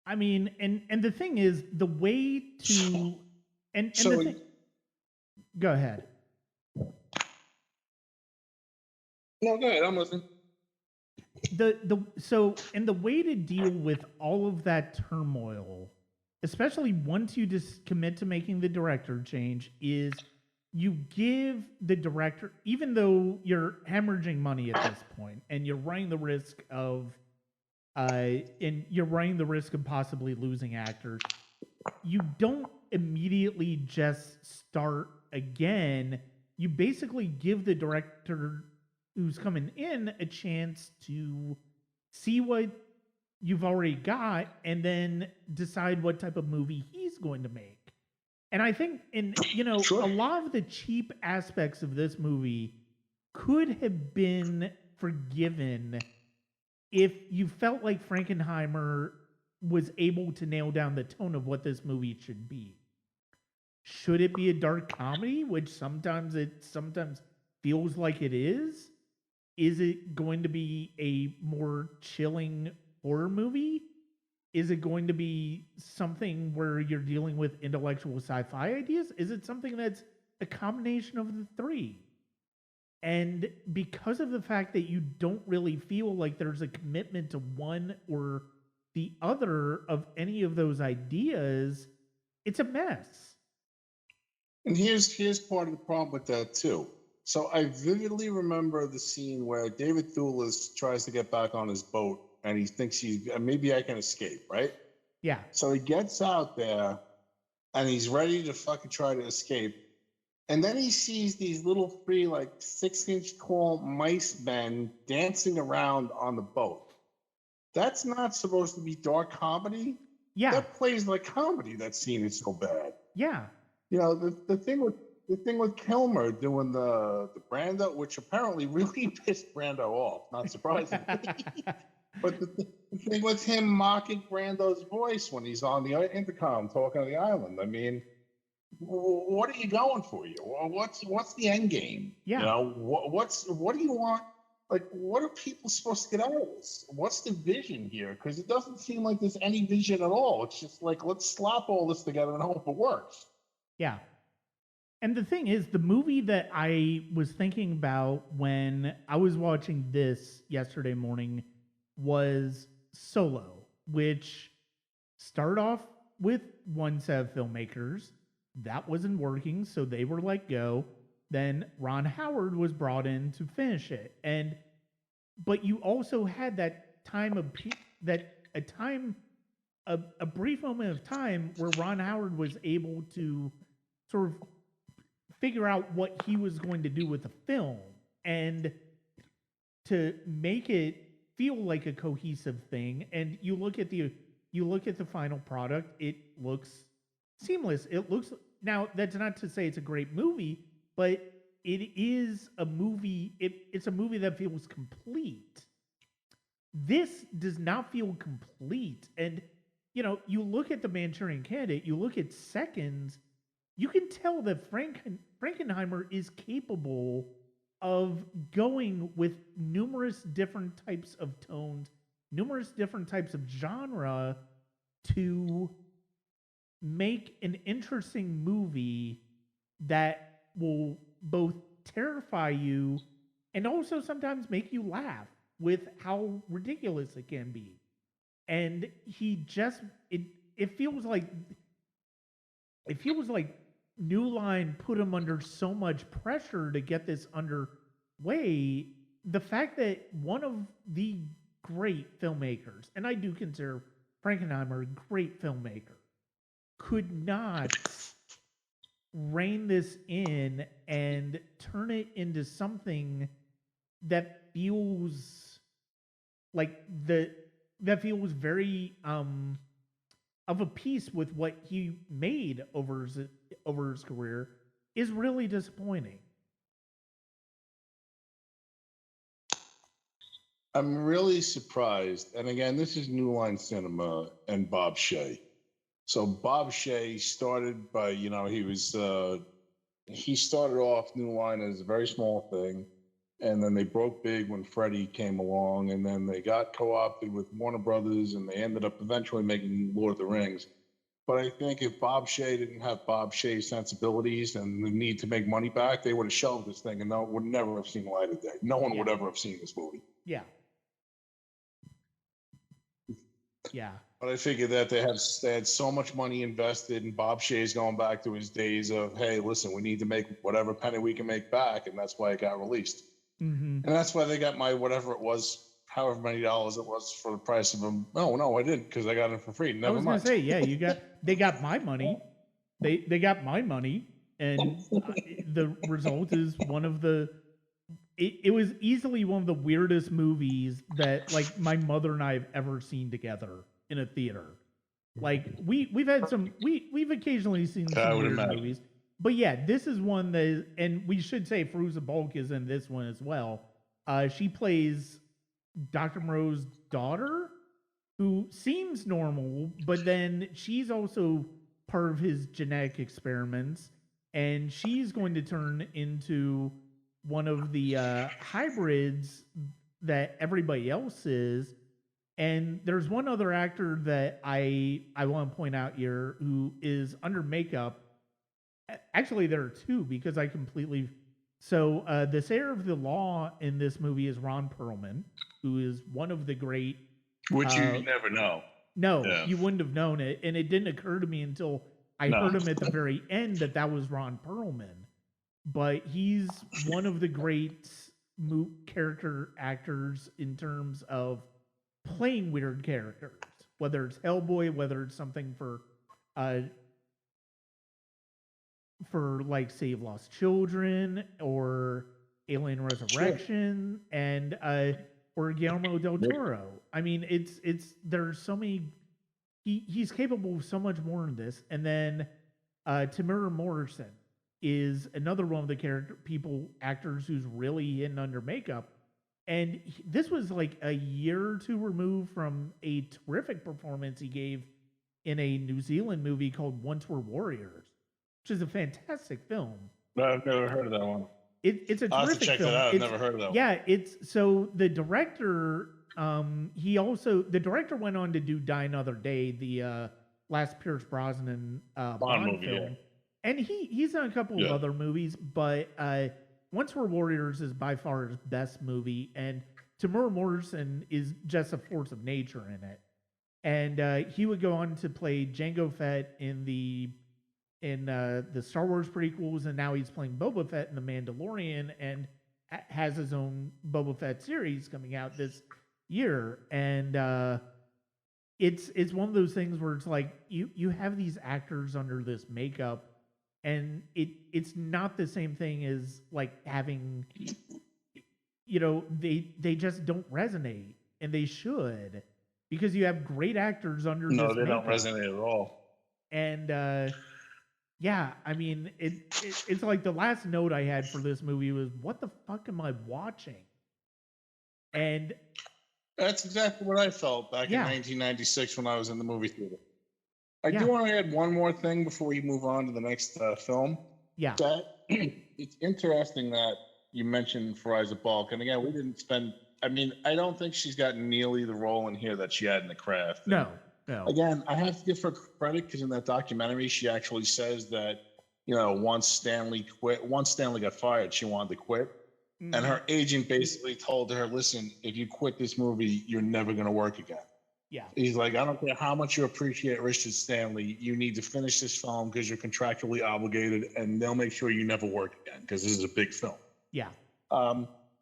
I mean, and the thing is, the way to go ahead. No, go ahead. I'm listening. The way to deal with all of that turmoil especially once you just commit to making the director change, is you give the director, even though you're hemorrhaging money at this point, and you're running the risk of, possibly losing actors, you don't immediately just start again. You basically give the director who's coming in a chance to see what you've already got and then decide what type of movie he's going to make. And I think Sure. a lot of the cheap aspects of this movie could have been forgiven if you felt like Frankenheimer was able to nail down the tone of what this movie should be. Should it be a dark comedy, which sometimes feels like it is? Is it going to be a more chilling horror movie? Is it going to be something where you're dealing with intellectual sci-fi ideas? Is it something that's a combination of the three? And because of the fact that you don't really feel like there's a commitment to one or the other of any of those ideas, it's a mess. And here's part of the problem with that too. So I vividly remember the scene where David Thewlis tries to get back on his boat and he thinks maybe I can escape, right? Yeah. So he gets out there and he's ready to fucking try to escape. And then he sees these little three, like 6-inch tall mice men dancing around on the boat. That's not supposed to be dark comedy. Yeah. That plays like comedy. That scene is so bad. Yeah. You know, the thing with Kilmer doing the Brando, which apparently really pissed Brando off, not surprisingly. But the thing with him mocking Brando's voice when he's on the intercom talking on the island, I mean, what are you going for? What's the end game? Yeah. You know, what do you want? Like, what are people supposed to get out of this? What's the vision here? Because it doesn't seem like there's any vision at all. It's just like, let's slap all this together and hope it works. Yeah. And the thing is, the movie that I was thinking about when I was watching this yesterday morning was Solo, which started off with one set of filmmakers. That wasn't working, so they were let go. Then Ron Howard was brought in to finish it. But you also had that time of a brief moment of time where Ron Howard was able to sort of figure out what he was going to do with the film and to make it feel like a cohesive thing. And you look at the final product, it looks seamless. Now that's not to say it's a great movie, but it is a movie. It's a movie that feels complete. This does not feel complete. And you look at the Manchurian Candidate, you look at Seconds, you can tell that Frankenheimer is capable of going with numerous different types of tones, numerous different types of genre to make an interesting movie that will both terrify you and also sometimes make you laugh with how ridiculous it can be. And it feels like New Line put him under so much pressure to get this underway. The fact that one of the great filmmakers, and I do consider Frankenheimer a great filmmaker, could not rein this in and turn it into something that feels very of a piece with what he made over his career is really disappointing. I'm really surprised. And again, this is New Line Cinema and Bob Shea. So Bob Shea started by, he started off New Line as a very small thing. And then they broke big when Freddie came along. And then they got co-opted with Warner Brothers and they ended up eventually making Lord of the Rings. But I think if Bob Shea didn't have Bob Shea's sensibilities and the need to make money back, they would have shelved this thing and would never have seen the light of day. No one would ever have seen this movie. Yeah. Yeah. But I figured that they had so much money invested, and Bob Shaye's going back to his days of, hey, listen, we need to make whatever penny we can make back, and that's why it got released. Mm-hmm. And that's why they got my whatever it was, however many dollars it was for the price of them. No, I didn't, because I got it for free. Never mind. I was gonna say, yeah, they got my money. They got my money, and the result is one of the. It was easily one of the weirdest movies that like my mother and I have ever seen together in a theater. Like we've had some we've occasionally seen some weird movies, but yeah, this is one that is, and we should say Fairuza Balk is in this one as well. She plays Dr. Moreau's daughter, who seems normal, but then she's also part of his genetic experiments, and she's going to turn into one of the hybrids that everybody else is. And there's one other actor that I want to point out here who is under makeup. Actually, there are two because I completely. So the sayer of the law in this movie is Ron Perlman, who is one of the great. Which you never know. No, you wouldn't have known it, and it didn't occur to me until I heard him at the very end that was Ron Perlman. But he's one of the great character actors in terms of playing weird characters, whether it's Hellboy, whether it's something for like Save Lost Children or Alien Resurrection, and or Guillermo del Toro. I mean, it's there's so many. He's capable of so much more in this, and then Tamara Morrison is another one of the actors who's really hidden under makeup. And this was like a year or two removed from a terrific performance he gave in a New Zealand movie called Once Were Warriors, which is a fantastic film. No, I've never heard of that one. It's a terrific film. I'll have to check that out. I've never heard of that one. Yeah, so the director, the director went on to do Die Another Day, the last Pierce Brosnan Bond movie, film. Yeah. And he's done a couple of other movies, but Once Were Warriors is by far his best movie, and Tamara Morrison is just a force of nature in it. And he would go on to play Jango Fett in the Star Wars prequels, and now he's playing Boba Fett in The Mandalorian, and has his own Boba Fett series coming out this year. And it's one of those things where it's like you have these actors under this makeup, and it's not the same thing as like having, they just don't resonate, and they should, because you have great actors under this makeup. No, they don't resonate at all. And yeah, I mean, it's like the last note I had for this movie was, what the fuck am I watching? And that's exactly what I felt back in 1996 when I was in the movie theater. I do want to add one more thing before we move on to the next film. Yeah. It's interesting that you mentioned Fairuza Balk. And again, we didn't spend, I don't think she's got nearly the role in here that she had in The Craft. No. Again, I have to give her credit because in that documentary, she actually says that, once Stanley got fired, she wanted to quit. Mm-hmm. And her agent basically told her, listen, if you quit this movie, you're never going to work again. Yeah. He's like, I don't care how much you appreciate Richard Stanley, you need to finish this film because you're contractually obligated, and they'll make sure you never work again because this is a big film. Yeah.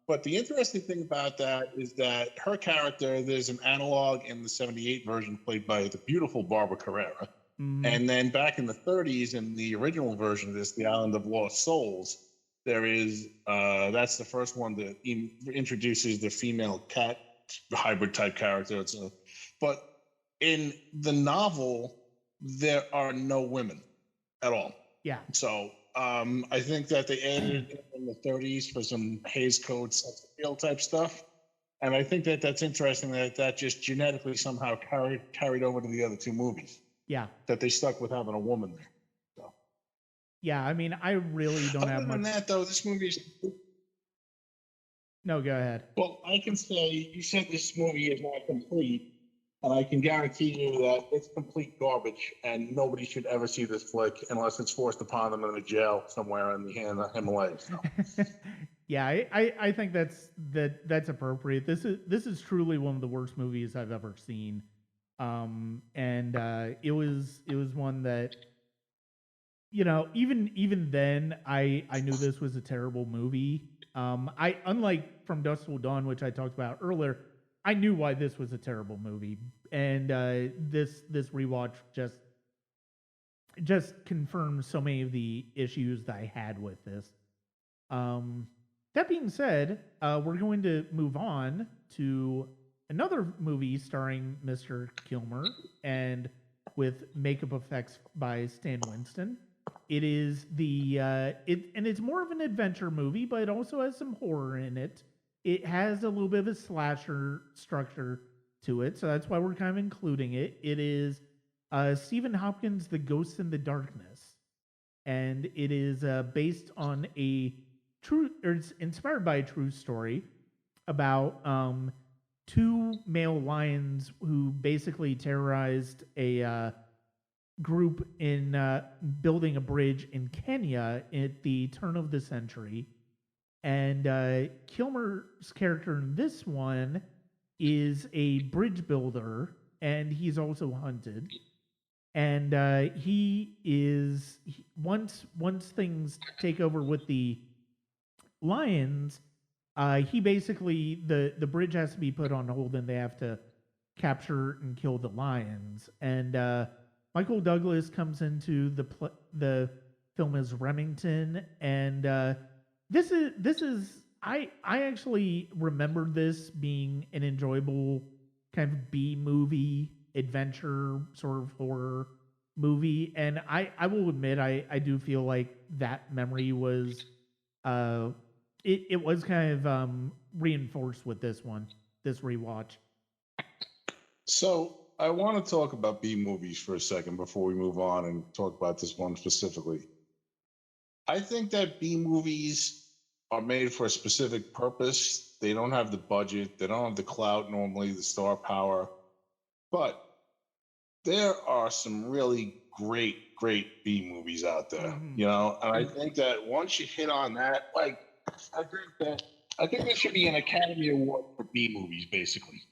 But the interesting thing about that is that her character, there's an analog in the 78 version played by the beautiful Barbara Carrera. Mm-hmm. And then back in the 30s, in the original version of this, The Island of Lost Souls, there is, that's the first one that introduces the female cat hybrid type character. But in the novel, there are no women at all. Yeah. So I think that they added it in the 30s for some Hays Code sex appeal type stuff. And I think that that's interesting that just genetically somehow carried over to the other two movies. Yeah. That they stuck with having a woman there. So. Yeah, I really don't have much. Other than that, though, this movie is... No, go ahead. Well, I can say, you said this movie is not complete, and I can guarantee you that it's complete garbage, and nobody should ever see this flick unless it's forced upon them in a jail somewhere in the Himalayas. So. Yeah, I think that's appropriate. This is truly one of the worst movies I've ever seen. And it was one that, even then I knew this was a terrible movie. I unlike From Dusk Till Dawn, which I talked about earlier, I knew why this was a terrible movie, and this rewatch just confirms so many of the issues that I had with this. That being said, we're going to move on to another movie starring Mr. Kilmer and with makeup effects by Stan Winston. It is and it's more of an adventure movie, but it also has some horror in it. It has a little bit of a slasher structure to it, so that's why we're kind of including it. It is Stephen Hopkins' The Ghost in the Darkness, and it is based on it's inspired by a true story about two male lions who basically terrorized a group in building a bridge in Kenya at the turn of the century. And Kilmer's character in this one is a bridge builder, and he's also hunted. And once things take over with the lions, he basically the bridge has to be put on hold, and they have to capture and kill the lions. And Michael Douglas comes into the film as Remington, and this is I actually remember this being an enjoyable kind of B movie adventure sort of horror movie, and I will admit I do feel like that memory was it was kind of reinforced with this rewatch. So I want to talk about B movies for a second before we move on and talk about this one specifically. I think that B movies are made for a specific purpose. They don't have the budget. They don't have the clout normally, the star power. But there are some really great B movies out there, And I think that once you hit on that, like, I think there should be an Academy Award for B movies, basically.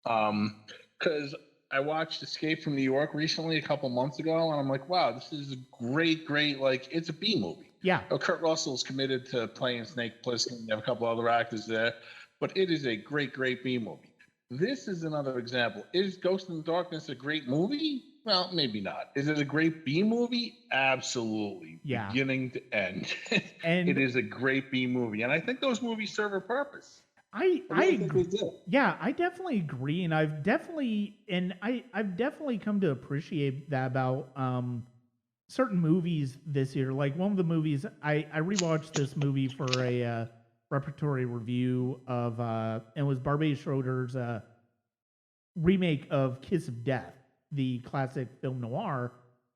Because I watched Escape from New York recently, a couple months ago, and I'm like, wow, this is a great, like, it's a B movie. Yeah. Kurt Russell's committed to playing Snake Plissken. You have a couple other actors there, but it is a great B movie. This is another example. Is Ghost in the Darkness a great movie? Well, maybe not. Is it a great B movie? Absolutely. Yeah. Beginning to end. And it is a great B movie. And I think those movies serve a purpose. I agree. Yeah, I definitely agree, and I've definitely come to appreciate that about certain movies this year. Like one of the movies I rewatched this movie for a repertory review of and it was Barbet Schroeder's remake of Kiss of Death, the classic film noir,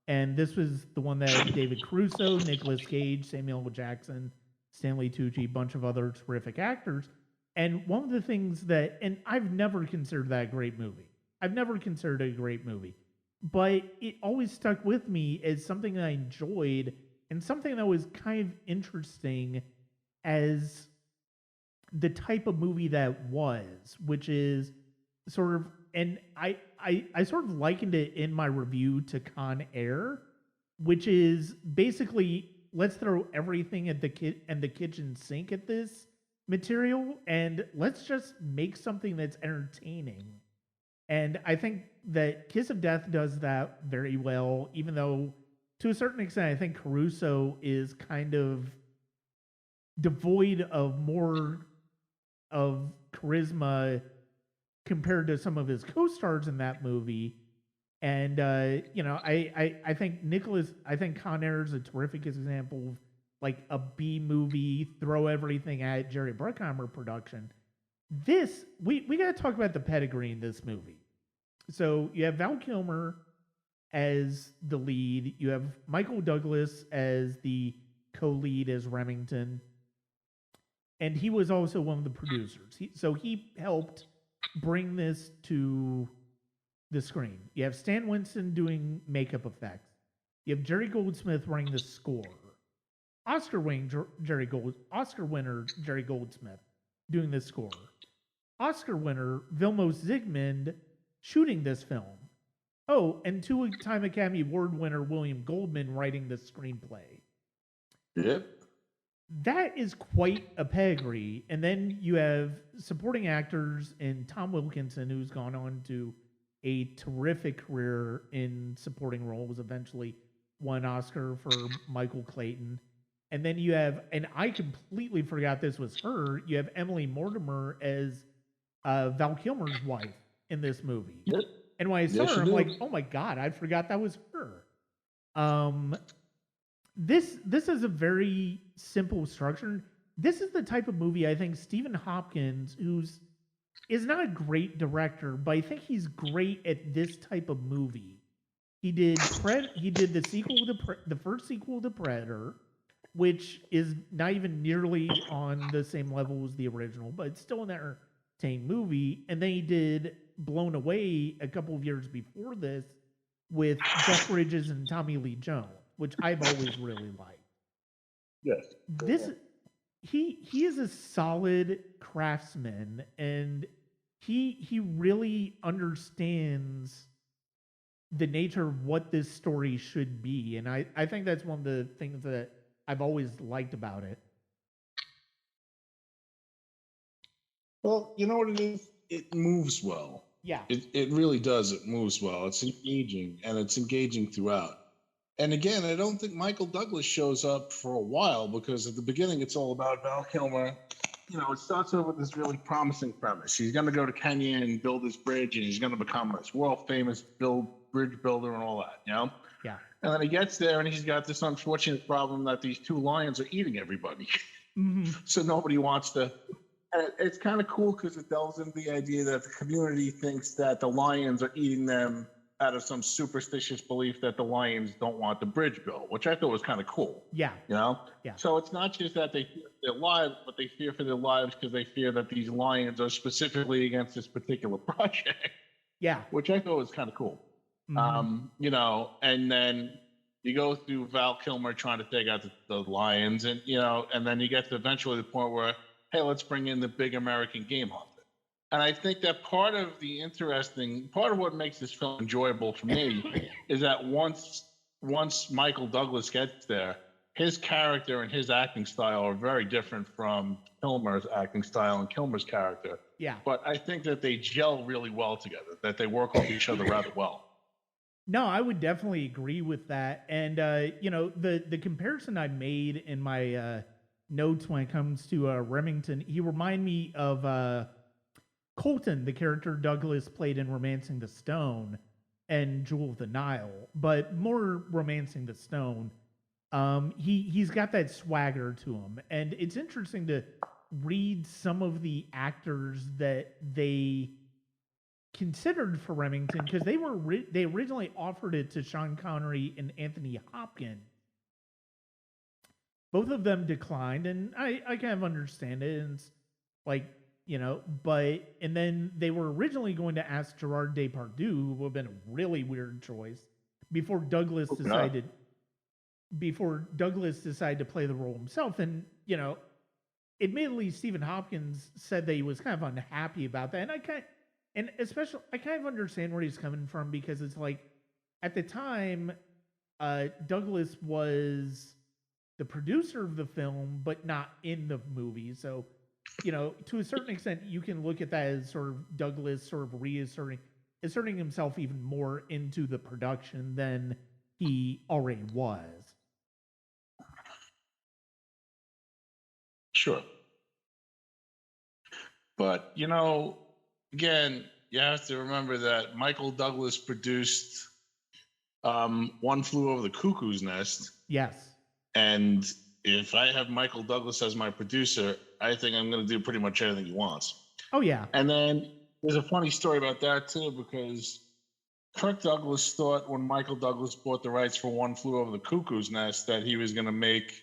and this was the one that had David Caruso, Nicolas Cage, Samuel L. Jackson, Stanley Tucci, a bunch of other terrific actors. And one of the things that, and I've never considered that a great movie. I've never considered it a great movie. But it always stuck with me as something that I enjoyed and something that was kind of interesting as the type of movie that was, which is sort of, and I sort of likened it in my review to Con Air, which is basically, let's throw everything at the kitchen sink at this material and let's just make something that's entertaining. And I think that Kiss of Death does that very well, even though to a certain extent I think Caruso is kind of devoid of more of charisma compared to some of his co-stars in that movie. And I think Con Air is a terrific example of like a B movie, throw everything at Jerry Bruckheimer production. This, we got to talk about the pedigree in this movie. So you have Val Kilmer as the lead. You have Michael Douglas as the co-lead as Remington. And he was also one of the producers. He helped bring this to the screen. You have Stan Winston doing makeup effects. You have Jerry Goldsmith running the score. Oscar winner Jerry Goldsmith doing the score. Oscar winner Vilmos Zsigmond shooting this film. Oh, and two-time Academy Award winner William Goldman writing the screenplay. Yep. That is quite a pedigree. And then you have supporting actors in Tom Wilkinson, who's gone on to a terrific career in supporting roles, eventually won an Oscar for Michael Clayton. And then you have, and I completely forgot this was her, you have Emily Mortimer as Val Kilmer's wife in this movie. Yep. And when I saw Yes, her, you I'm do. like, oh my God, I forgot that was her. This is a very simple structure. This is the type of movie I think Stephen Hopkins, is not a great director, but I think he's great at this type of movie. He did the sequel to the first sequel to Predator, which is not even nearly on the same level as the original, but it's still an entertaining movie. And then he did Blown Away a couple of years before this with Jeff Bridges and Tommy Lee Jones, which I've always really liked. Yes. He is a solid craftsman, and he really understands the nature of what this story should be. And I think that's one of the things that I've always liked about it. Well, you know what it is? It moves well. Yeah. It really does. It moves well. It's engaging, and it's engaging throughout. And again, I don't think Michael Douglas shows up for a while, because at the beginning it's all about Val Kilmer. You know, it starts off with this really promising premise. He's going to go to Kenya and build this bridge, and he's going to become this world famous bridge builder and all that, you know? Yeah. And then he gets there, and he's got this unfortunate problem that these two lions are eating everybody. Mm-hmm. So nobody wants to. And it's kind of cool because it delves into the idea that the community thinks that the lions are eating them out of some superstitious belief that the lions don't want the bridge built, which I thought was kind of cool. Yeah. You know? Yeah. So it's not just that they fear for their lives, but they fear for their lives because they fear that these lions are specifically against this particular project. Yeah. Which I thought was kind of cool. Mm-hmm. You know, and then you go through Val Kilmer trying to take out the lions, and, you know, and then you get to eventually the point where, hey, let's bring in the big American game hunter. And I think that part of what makes this film enjoyable for me is that once Michael Douglas gets there, his character and his acting style are very different from Kilmer's acting style and Kilmer's character. Yeah. But I think that they gel really well together, that they work off each other rather well. No, I would definitely agree with that. And, you know, the comparison I made in my notes when it comes to Remington, he reminded me of Colton, the character Douglas played in Romancing the Stone and Jewel of the Nile, but more Romancing the Stone. He's got that swagger to him. And it's interesting to read some of the actors that they considered for Remington, because they originally offered it to Sean Connery and Anthony Hopkins. Both of them declined, and I kind of understand it. And it's like, you know, and then they were originally going to ask Gerard Depardieu, who would have been a really weird choice, before Douglas decided to play the role himself. And, you know, admittedly, Stephen Hopkins said that he was kind of unhappy about that, and I kind of understand where he's coming from, because it's like, at the time, Douglas was the producer of the film, but not in the movie. So, you know, to a certain extent, you can look at that as sort of Douglas sort of asserting himself even more into the production than he already was. Sure. But, you know, again, you have to remember that Michael Douglas produced One Flew Over the Cuckoo's Nest. Yes. And if I have Michael Douglas as my producer, I think I'm going to do pretty much anything he wants. Oh, yeah. And then there's a funny story about that, too, because Kirk Douglas thought when Michael Douglas bought the rights for One Flew Over the Cuckoo's Nest that he was going to make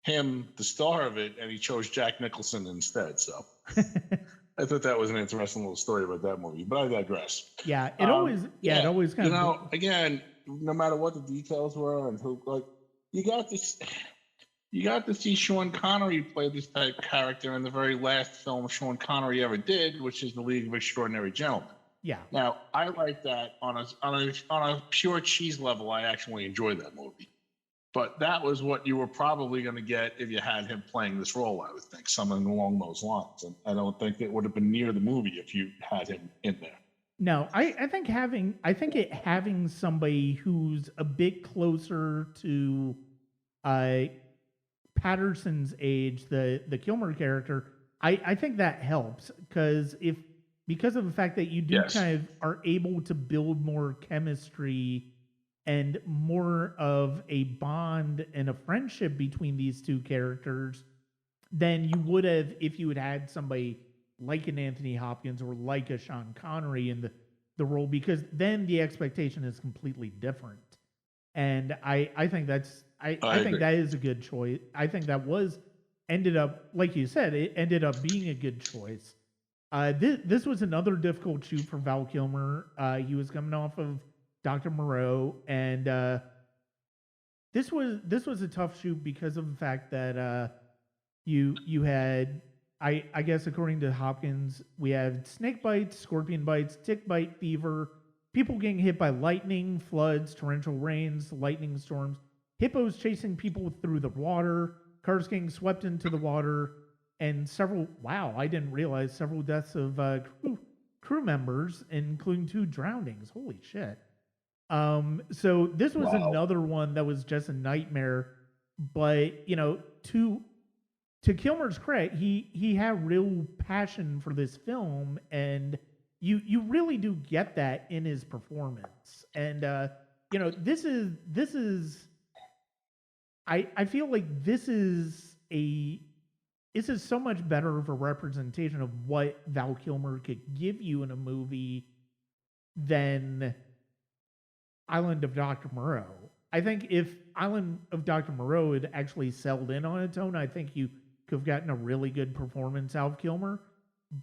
him the star of it, and he chose Jack Nicholson instead. So I thought that was an interesting little story about that movie, but I digress. Yeah, it always kind of, you know, again, no matter what the details were and who, like, you got to see Sean Connery play this type of character in the very last film Sean Connery ever did, which is The League of Extraordinary Gentlemen. Yeah. Now, I like that on a pure cheese level. I actually enjoyed that movie, but that was what you were probably going to get if you had him playing this role. I would think something along those lines, and I don't think it would have been near the movie if you had him in there. No, I think having somebody who's a bit closer to Patterson's age, the Kilmer character, I think that helps because of the fact that you do kind of are able to build more chemistry and more of a bond and a friendship between these two characters than you would have if you had had somebody like an Anthony Hopkins or like a Sean Connery in the role, because then the expectation is completely different. And I think I think that is a good choice. I think that ended up, like you said, it ended up being a good choice. This was another difficult shoot for Val Kilmer. He was coming off of Dr. Moreau, and this was a tough shoot because of the fact that you had, I guess according to Hopkins, we had snake bites, scorpion bites, tick bite fever, people getting hit by lightning, floods, torrential rains, lightning storms, hippos chasing people through the water, cars getting swept into the water, and I didn't realize several deaths of crew members, including 2 drownings. Holy shit. So this was another one that was just a nightmare, but, to Kilmer's credit, he had real passion for this film, and you really do get that in his performance. And this is I feel like this is so much better of a representation of what Val Kilmer could give you in a movie than Island of Dr. Moreau. I think if Island of Dr. Moreau had actually settled in on its own, I think you could have gotten a really good performance out of Kilmer.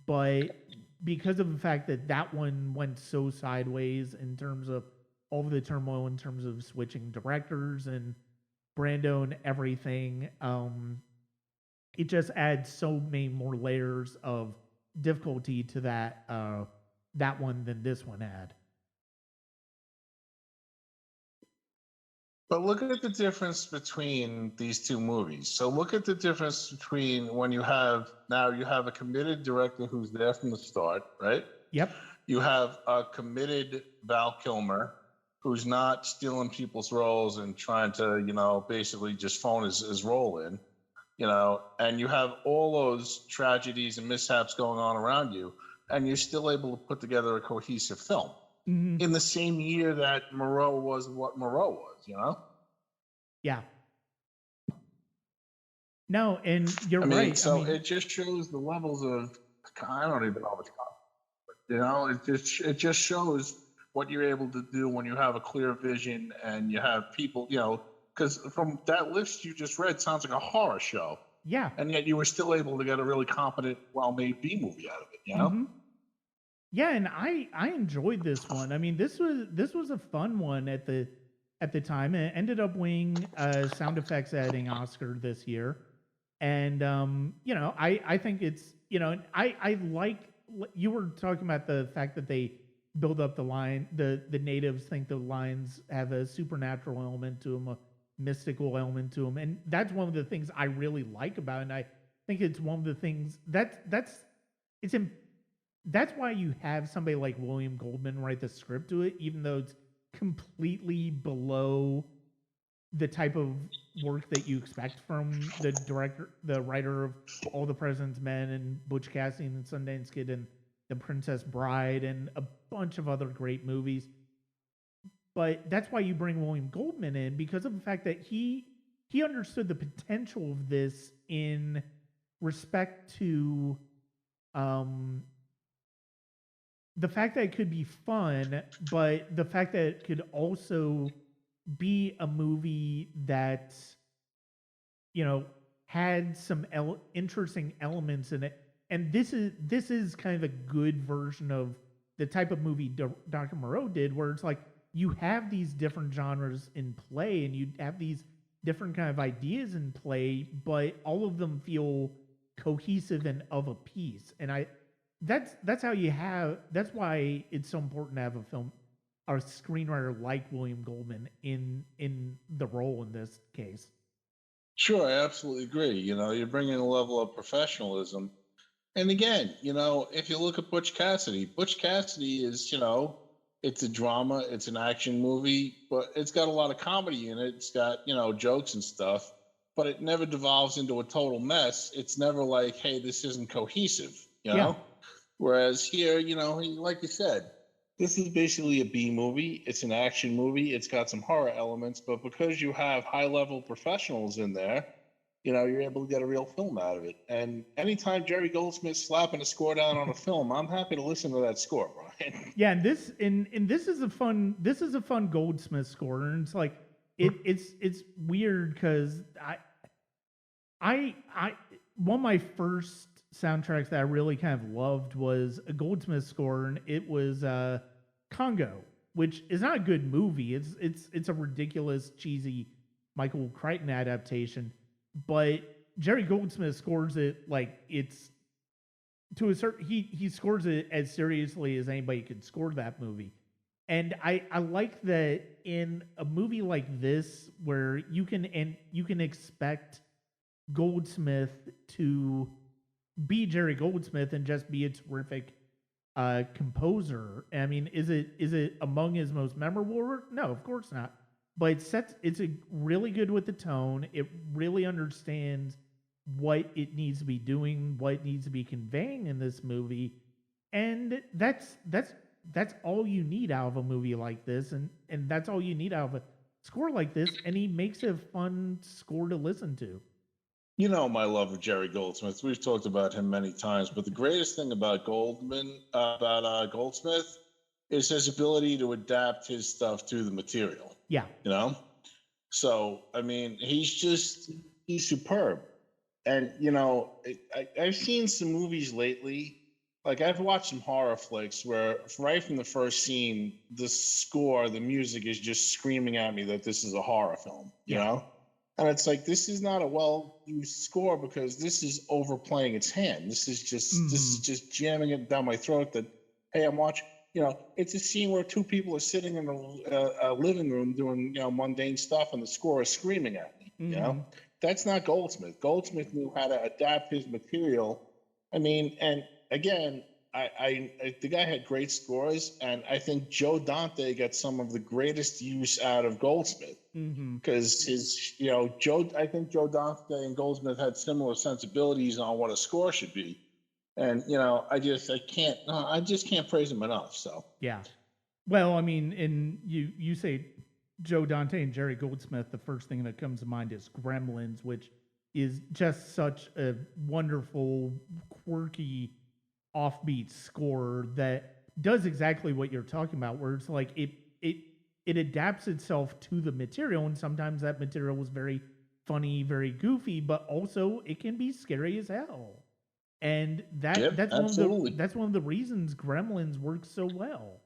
But because of the fact that one went so sideways in terms of all of the turmoil, in terms of switching directors and Brando and everything, it just adds so many more layers of difficulty to that one than this one had. But look at the difference between these two movies. So look at the difference between when you have a committed director who's there from the start, right? Yep. You have a committed Val Kilmer who's not stealing people's roles and trying to, basically just phone his role in, and you have all those tragedies and mishaps going on around you, and you're still able to put together a cohesive film. Mm-hmm. In the same year that Moreau was what Moreau was, Yeah. No, and you're right. So it just shows the levels of, I don't even know what's it just shows what you're able to do when you have a clear vision and you have people, because from that list you just read, sounds like a horror show. Yeah. And yet you were still able to get a really competent, well-made B movie out of it, Mm-hmm. Yeah, and I enjoyed this one. I mean, this was a fun one at the time. It ended up winning sound effects editing Oscar this year, and I think it's I like, you were talking about the fact that they build up the line. The natives think the lines have a supernatural element to them, a mystical element to them, and that's one of the things I really like about it. And I think it's one of the things that's why you have somebody like William Goldman write the script to it, even though it's completely below the type of work that you expect from the writer of All the President's Men and Butch Cassidy and Sundance Kid and The Princess Bride and a bunch of other great movies. But that's why you bring William Goldman in, because of the fact that he understood the potential of this in respect to the fact that it could be fun, but the fact that it could also be a movie that, had some interesting elements in it. And this is kind of a good version of the type of movie Dr. Moreau did, where it's like you have these different genres in play and you have these different kind of ideas in play, but all of them feel cohesive and of a piece. And that's how you have. That's why it's so important to have a screenwriter like William Goldman in the role in this case. Sure, I absolutely agree. You're bringing a level of professionalism. And again, if you look at Butch Cassidy is, it's a drama, it's an action movie, but it's got a lot of comedy in it. It's got, jokes and stuff, but it never devolves into a total mess. It's never like, hey, this isn't cohesive, Yeah. Whereas here, like you said, this is basically a B movie. It's an action movie. It's got some horror elements, but because you have high-level professionals in there, you're able to get a real film out of it. And anytime Jerry Goldsmith's slapping a score down on a film, I'm happy to listen to that score, Brian. Yeah, and this is a fun Goldsmith score, and it's like it's weird because I one of my first soundtracks that I really kind of loved was a Goldsmith score, and it was Congo, which is not a good movie. It's a ridiculous, cheesy Michael Crichton adaptation, but Jerry Goldsmith scores it like it's to a certain he scores it as seriously as anybody could score that movie. And I like that in a movie like this where you can expect Goldsmith to be Jerry Goldsmith and just be a terrific composer. I mean, is it among his most memorable work? No, of course not. But it's a really good with the tone. It really understands what it needs to be doing, what it needs to be conveying in this movie. And that's all you need out of a movie like this, and that's all you need out of a score like this, and he makes a fun score to listen to. My love of Jerry Goldsmith. We've talked about him many times, but the greatest thing about Goldsmith is his ability to adapt his stuff to the material. Yeah. So, I mean, he's superb. And, I've seen some movies lately. Like, I've watched some horror flicks where right from the first scene, the score, the music is just screaming at me that this is a horror film, you know? And it's like, this is not a well-used score because this is overplaying its hand. This is just jamming it down my throat that, hey, I'm watching. It's a scene where two people are sitting in a living room doing, mundane stuff, and the score is screaming at me. That's not Goldsmith. Goldsmith knew how to adapt his material. I mean, and again, the guy had great scores, and I think Joe Dante got some of the greatest use out of Goldsmith because I think Joe Dante and Goldsmith had similar sensibilities on what a score should be. And, I just can't praise him enough. So, yeah. Well, I mean, and you say Joe Dante and Jerry Goldsmith, the first thing that comes to mind is Gremlins, which is just such a wonderful, quirky, offbeat score that does exactly what you're talking about, where it's like it adapts itself to the material, and sometimes that material is very funny, very goofy, but also it can be scary as hell. And that's one of the reasons Gremlins works so well.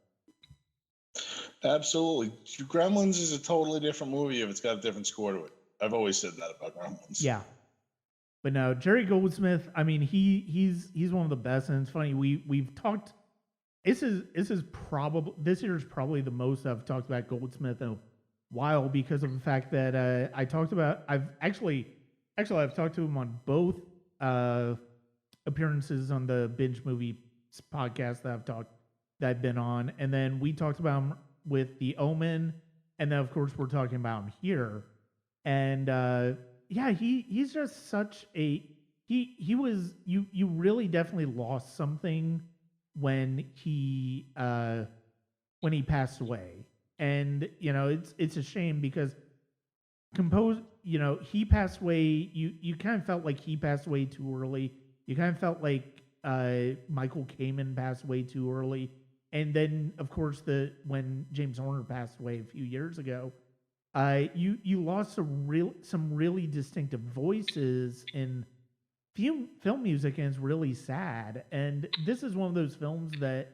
Absolutely. Gremlins is a totally different movie if it's got a different score to it. I've always said that about Gremlins. Yeah. But no, Jerry Goldsmith, I mean, he's one of the best, and it's funny, we've talked this year's probably the most I've talked about Goldsmith in a while because of the fact that I've talked to him on both appearances on the Binge Movie podcast that I've been on, and then we talked about him with The Omen, and then of course we're talking about him here, and he's just such a he was you really definitely lost something when he passed away, and it's a shame because he passed away. You kind of felt like he passed away too early. You kind of felt like Michael Kamen passed away too early. And then, of course, when James Horner passed away a few years ago, you lost some really distinctive voices in film music, and it's really sad. And this is one of those films that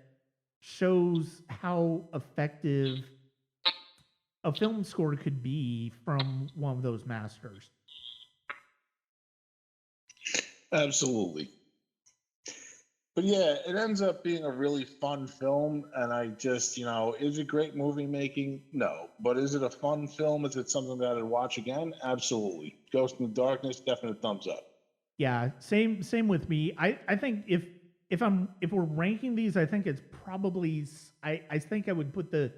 shows how effective a film score could be from one of those masters. Absolutely. But yeah, it ends up being a really fun film, and I just, is it great movie making? No. But is it a fun film? Is it something that I'd watch again? Absolutely. Ghost in the Darkness, definite thumbs up. Yeah, same with me. I think if we're ranking these, I think it's probably I think I would put the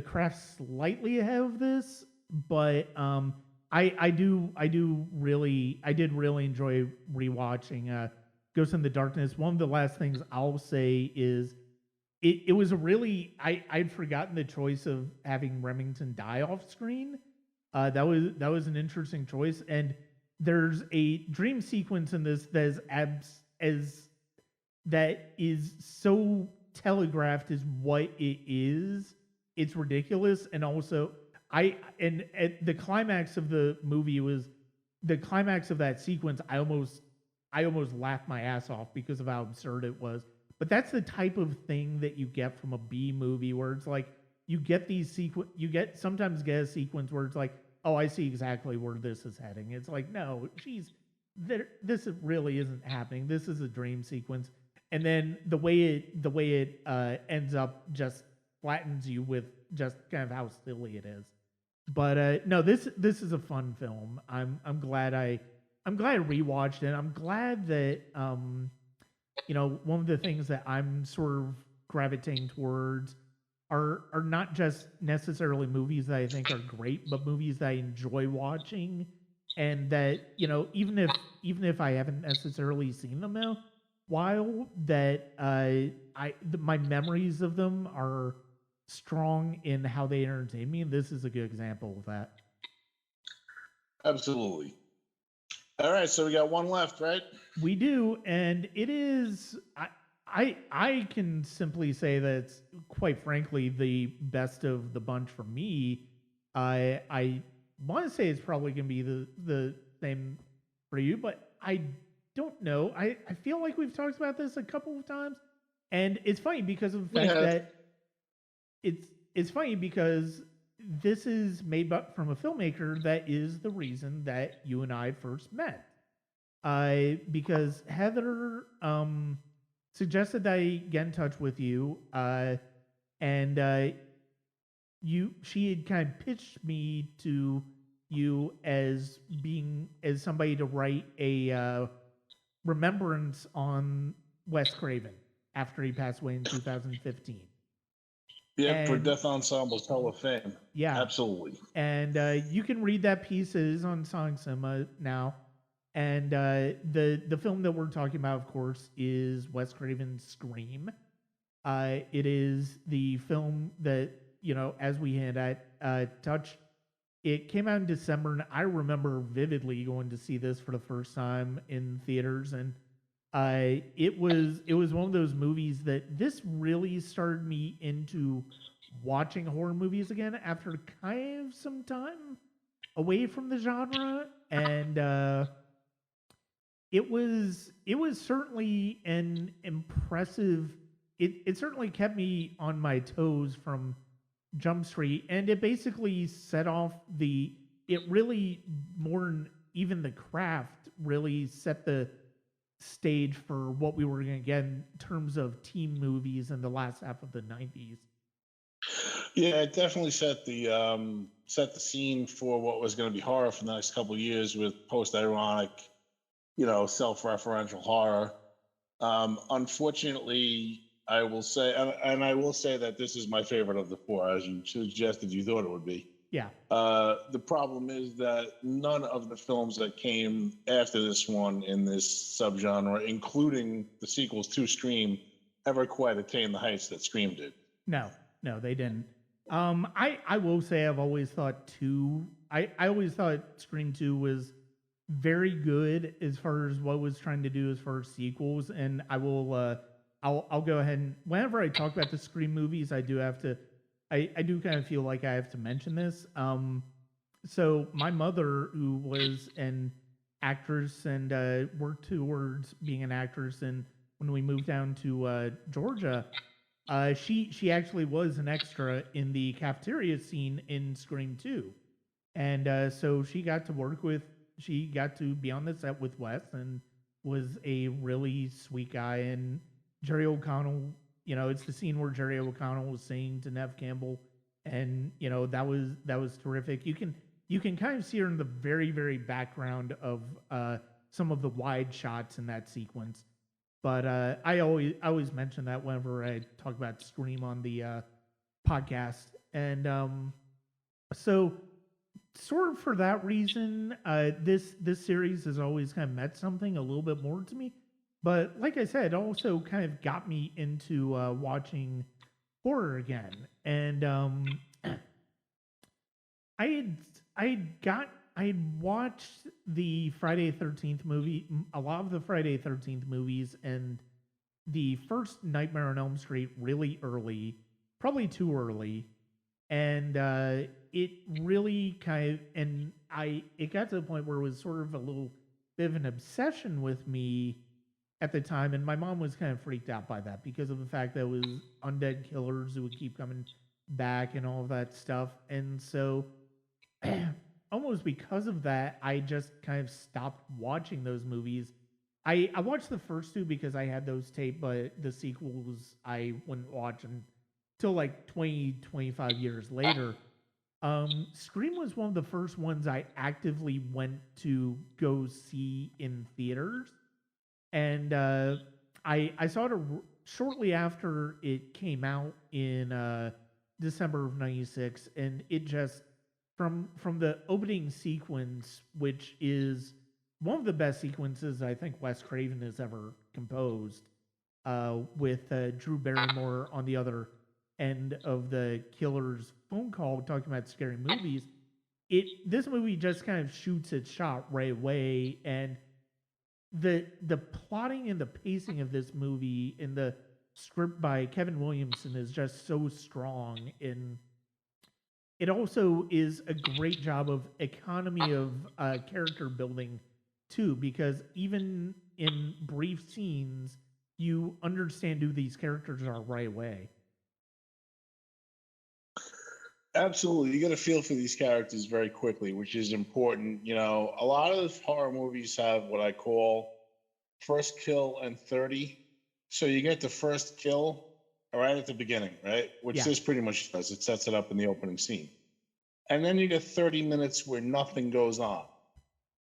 Craft slightly ahead of this, but I did really enjoy rewatching Ghost in the Darkness. One of the last things I'll say is it was a really I'd forgotten the choice of having Remington die off screen. That was an interesting choice, and there's a dream sequence in this that is so telegraphed as what it is. It's ridiculous, and also at the climax of the movie was the climax of that sequence. I almost laughed my ass off because of how absurd it was. But that's the type of thing that you get from a B movie, where it's like you sometimes get a sequence where it's like, oh, I see exactly where this is heading. It's like, no, this really isn't happening. This is a dream sequence, and then the way it ends up just flattens you with just kind of how silly it is. But no, this is a fun film. I'm glad I rewatched it. I'm glad that one of the things that I'm sort of gravitating towards are not just necessarily movies that I think are great, but movies that I enjoy watching, and that even if I haven't necessarily seen them in a while, that my memories of them are strong in how they entertain me, and this is a good example of that. Absolutely. All right, so we got one left, right? We do, and it is. I can simply say that it's, quite frankly, the best of the bunch for me. I want to say it's probably going to be the same for you, but I don't know. I feel like we've talked about this a couple of times, and it's funny because of the fact that it's funny because this is made from a filmmaker that is the reason that you and I first met. Because Heather suggested that I get in touch with you, and she had kind of pitched me to you as somebody to write a remembrance on Wes Craven after he passed away in 2015. Yeah, for Death Ensemble's Hall of Fame. Yeah, absolutely. And you can read that piece. It is on Sonic Cinema now. And the film that we're talking about, of course, is Wes Craven Scream. It is the film that, as we had at Touch, it came out in December, and I remember vividly going to see this for the first time in theaters, and it was one of those movies that this really started me into watching horror movies again after kind of some time away from the genre, and it was certainly an impressive. It certainly kept me on my toes from Jump Street, and it basically set off it really, more than even The Craft, really set the stage for what we were going to get in terms of teen movies in the last half of the 90s. Yeah, it definitely set the scene for what was going to be horror for the next couple of years with post-ironic, self-referential horror. Unfortunately, I will say, and I will say that this is my favorite of the four, as you suggested you thought it would be. Yeah. The problem is that none of the films that came after this one in this subgenre, including the sequels to Scream, ever quite attained the heights that Scream did. No, they didn't. I will say I've always thought I always thought Scream 2 was very good as far as what it was trying to do as far as sequels, and I will I'll go ahead and whenever I talk about the Scream movies, I do kind of feel like I have to mention this. So my mother, who was an actress and worked towards being an actress, and when we moved down to Georgia, she actually was an extra in the cafeteria scene in Scream 2, and so she got to be on the set with Wes and was a really sweet guy, and Jerry O'Connell, it's the scene where Jerry O'Connell was saying to Nev Campbell, and that was terrific. You can kind of see her in the very, very background of some of the wide shots in that sequence. But I always mention that whenever I talk about Scream on the podcast, and so sort of for that reason, this series has always kind of meant something a little bit more to me. But like I said, it also kind of got me into watching horror again, and I had watched the Friday the 13th movie, a lot of the Friday the 13th movies, and the first Nightmare on Elm Street really early, probably too early, and it really it got to the point where it was sort of a little bit of an obsession with me at the time, and my mom was kind of freaked out by that because of the fact that it was undead killers who would keep coming back and all of that stuff, and so almost because of that, I just kind of stopped watching those movies. I watched the first two because I had those taped, but the sequels I wouldn't watch until like 20, 25 years later. Scream was one of the first ones I actively went to go see in theaters. And I saw it shortly after it came out in December of '96, and it just from the opening sequence, which is one of the best sequences I think Wes Craven has ever composed, with Drew Barrymore on the other end of the killer's phone call talking about scary movies. This movie just kind of shoots its shot right away, and the plotting and the pacing of this movie in the script by Kevin Williamson is just so strong, and it also is a great job of economy of character building too, because even in brief scenes, you understand who these characters are right away. Absolutely. You get a feel for these characters very quickly, which is important. A lot of horror movies have what I call first kill and 30. So you get the first kill right at the beginning, right? Which this pretty much does. It sets it up in the opening scene. And then you get 30 minutes where nothing goes on.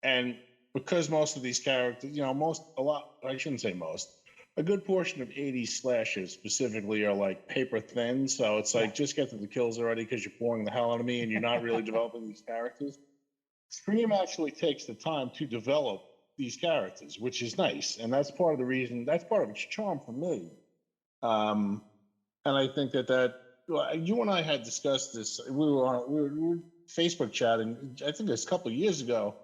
And because most of these characters, I shouldn't say most, a good portion of 80s slashers specifically are like paper thin. So it's like, just get to the kills already because you're boring the hell out of me and you're not really developing these characters. Scream actually takes the time to develop these characters, which is nice. And that's part of the reason, that's part of its charm for me. And I think that you and I had discussed this. We were Facebook chatting, I think it was a couple of years ago.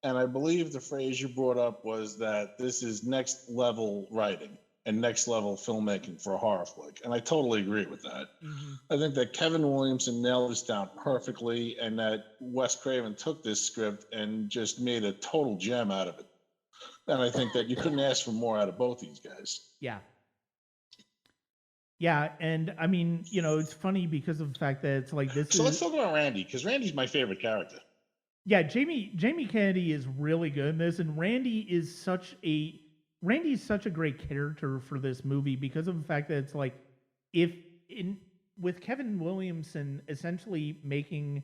And I believe the phrase you brought up was that this is next level writing and next level filmmaking for a horror flick. And I totally agree with that. Mm-hmm. I think that Kevin Williamson nailed this down perfectly, and that Wes Craven took this script and just made a total gem out of it. And I think that you couldn't ask for more out of both these guys. Yeah. Yeah, and I mean, it's funny because of the fact that it's like this. So let's talk about Randy, because Randy's my favorite character. Yeah, Jamie Kennedy is really good in this, and Randy's such a great character for this movie because of the fact that it's like with Kevin Williamson essentially making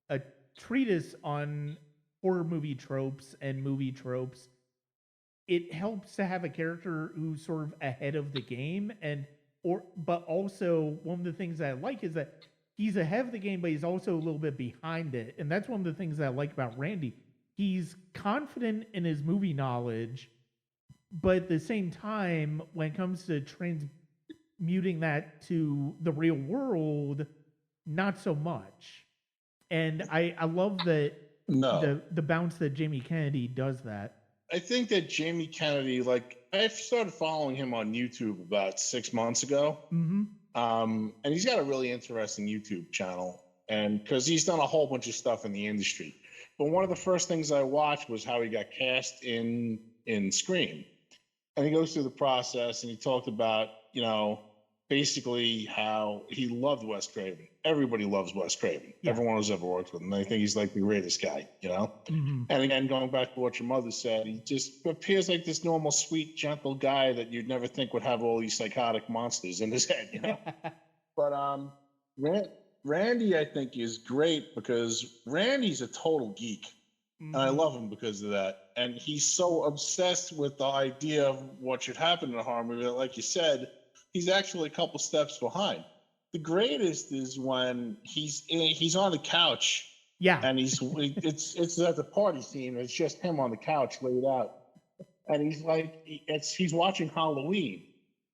a treatise on horror movie tropes and movie tropes, it helps to have a character who's sort of ahead of the game, but also one of the things that I like is that he's ahead of the game, but he's also a little bit behind it. And that's one of the things that I like about Randy. He's confident in his movie knowledge, but at the same time, when it comes to transmuting that to the real world, not so much. And I love that the bounce that Jamie Kennedy does that. I think that Jamie Kennedy, I started following him on YouTube about 6 months ago. Mm-hmm. And he's got a really interesting YouTube channel, and because he's done a whole bunch of stuff in the industry. But one of the first things I watched was how he got cast in Scream. And he goes through the process, and he talked about, basically how he loved Wes Craven. Everybody loves Wes Craven. Yeah. Everyone who's ever worked with him. They think he's like the greatest guy, you know? Mm-hmm. And again, going back to what your mother said, he just appears like this normal, sweet, gentle guy that you'd never think would have all these psychotic monsters in his head, you know? But Randy, I think, is great because Randy's a total geek. Mm-hmm. And I love him because of that. And he's so obsessed with the idea of what should happen in a horror movie that, like you said, he's actually a couple steps behind. The greatest is when he's on the couch. Yeah. And it's at the party scene. It's just him on the couch laid out. And he's like, he's watching Halloween.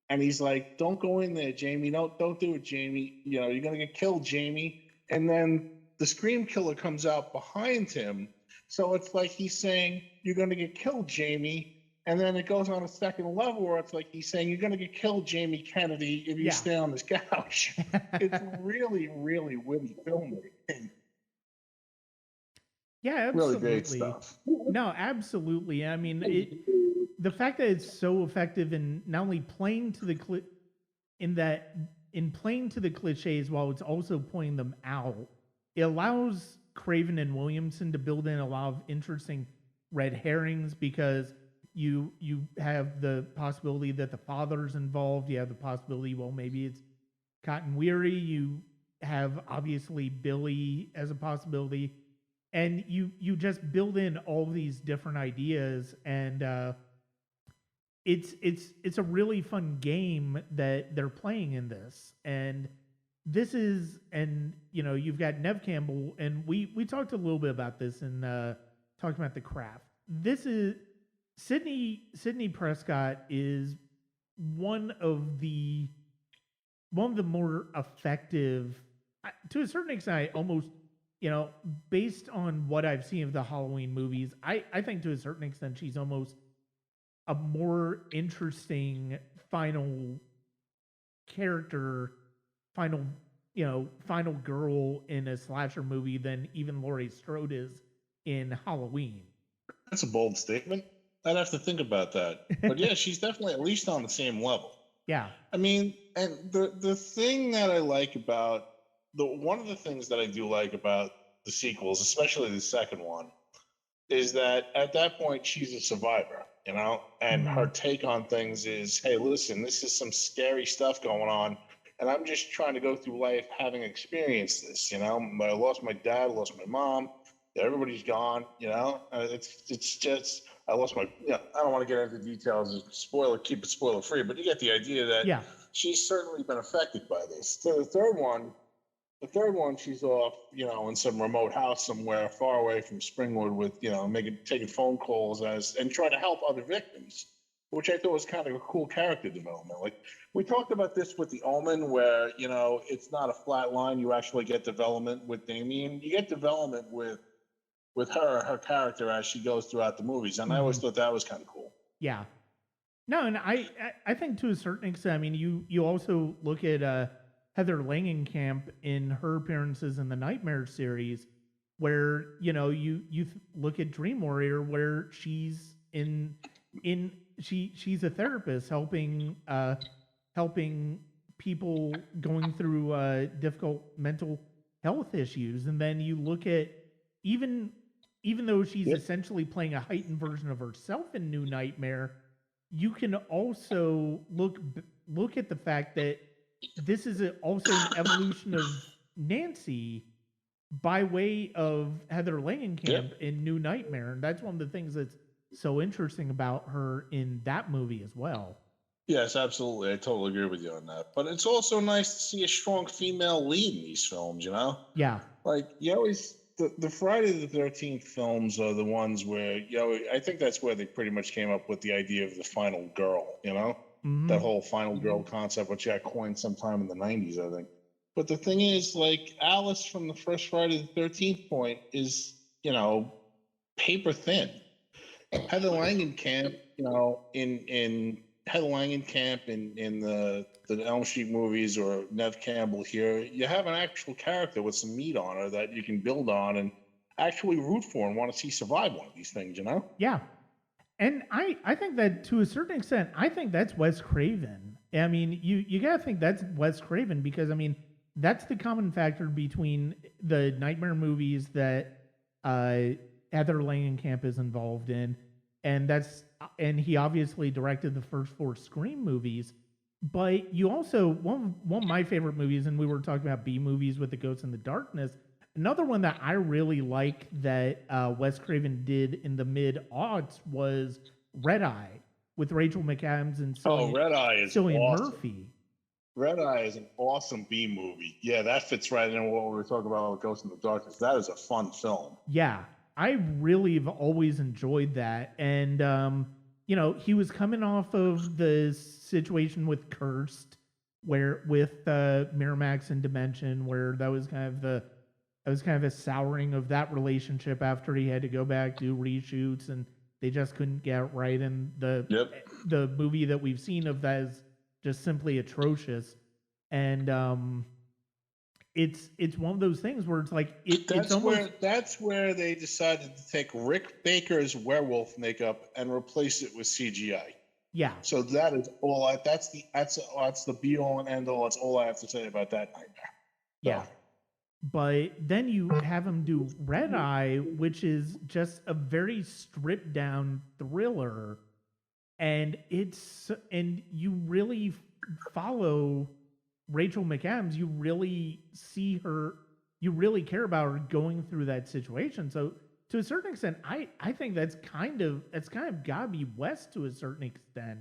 And he's like, don't go in there, Jamie. Don't do it, Jamie. You know, you're going to get killed, Jamie. And then the Scream Killer comes out behind him. So it's like he's saying, you're going to get killed, Jamie. And then it goes on a second level where it's like he's saying, you're going to get killed, Jamie Kennedy, if you stay on this couch. It's really, really witty filmmaking. Yeah, absolutely. Really great stuff. No, absolutely. I mean, the fact that it's so effective in not only playing to the playing to the cliches while it's also pointing them out, it allows Craven and Williamson to build in a lot of interesting red herrings because you have the possibility that the father's involved. You have the possibility, well, maybe it's Cotton Weary. You have obviously Billy as a possibility. And you just build in all these different ideas, and it's a really fun game that they're playing in this. And this is, and you know, you've got Nev Campbell, and we talked a little bit about this in talking about The Craft. This is Sidney Prescott is one of the more effective, to a certain extent, almost. You know, based on what I've seen of the Halloween movies, I think to a certain extent she's almost a more interesting final character, final girl in a slasher movie than even Laurie Strode is in Halloween. That's a bold statement. I'd have to think about that. But yeah, she's definitely at least on the same level. Yeah. I mean, and the thing that I like about one of the things that I do like about the sequels, especially the second one, is that at that point she's a survivor, you know, and her take on things is, hey, listen, this is some scary stuff going on, and I'm just trying to go through life having experienced this, you know. I lost my dad, I lost my mom, everybody's gone, you know. It's just I lost my, you know, I don't want to get into details, keep it spoiler free, but you get the idea that she's certainly been affected by this. So the third one, she's off, you know, in some remote house somewhere far away from Springwood with, you know, taking phone calls and trying to help other victims, which I thought was kind of a cool character development. Like we talked about this with The Omen, where, you know, it's not a flat line. You actually get development with Damien. You get development with her character as she goes throughout the movies. And I always thought that was kind of cool. Yeah. No, and I think to a certain extent, I mean, you also look at Heather Langenkamp in her appearances in the Nightmare series, where, you know, you look at Dream Warrior, where she's she's a therapist helping people going through difficult mental health issues, and then you look at even though she's essentially playing a heightened version of herself in New Nightmare, you can also look at the fact that this is also an evolution of Nancy by way of Heather Langenkamp in New Nightmare. And that's one of the things that's so interesting about her in that movie as well. Yes, absolutely. I totally agree with you on that. But it's also nice to see a strong female lead in these films, you know? Yeah. Like, you always, the Friday the 13th films are the ones where, you know, I think that's where they pretty much came up with the idea of the final girl, you know? That whole final girl concept, which got coined sometime in the 90s, I think. But the thing is, like, Alice from the first Friday the 13th point is, you know, paper thin. Heather Langenkamp, you know, in Heather Langenkamp in the Elm Street movies, or Nev Campbell here, you have an actual character with some meat on her that you can build on and actually root for and want to see survive one of these things, you know? Yeah. And I think that to a certain extent, I think that's Wes Craven. I mean, you got to think that's Wes Craven because, I mean, that's the common factor between the Nightmare movies that Heather Langenkamp is involved in, and he obviously directed the first 4 Scream movies. But you also, one of my favorite movies, and we were talking about B movies with The Ghost in the Darkness, another one that I really like that Wes Craven did in the mid-aughts was Red Eye with Rachel McAdams and Red Eye is Cillian awesome. Murphy. Red Eye is an awesome B movie. Yeah, that fits right in what we were talking about with Ghost in the Darkness. That is a fun film. Yeah, I really have always enjoyed that. And, you know, he was coming off of the situation with Cursed, with Miramax and Dimension, where that was kind of a souring of that relationship after he had to go back, do reshoots, and they just couldn't get right. And the movie that we've seen of that is just simply atrocious. And it's one of those things where it's like that's where they decided to take Rick Baker's werewolf makeup and replace it with CGI. Yeah. So that is all. That's the be all and end all. That's all I have to say about that nightmare. Yeah. But then you have him do Red Eye, which is just a very stripped down thriller, and you really follow Rachel McAdams. You really see her. You really care about her going through that situation. So to a certain extent, I think that's kind of gotta be Wes to a certain extent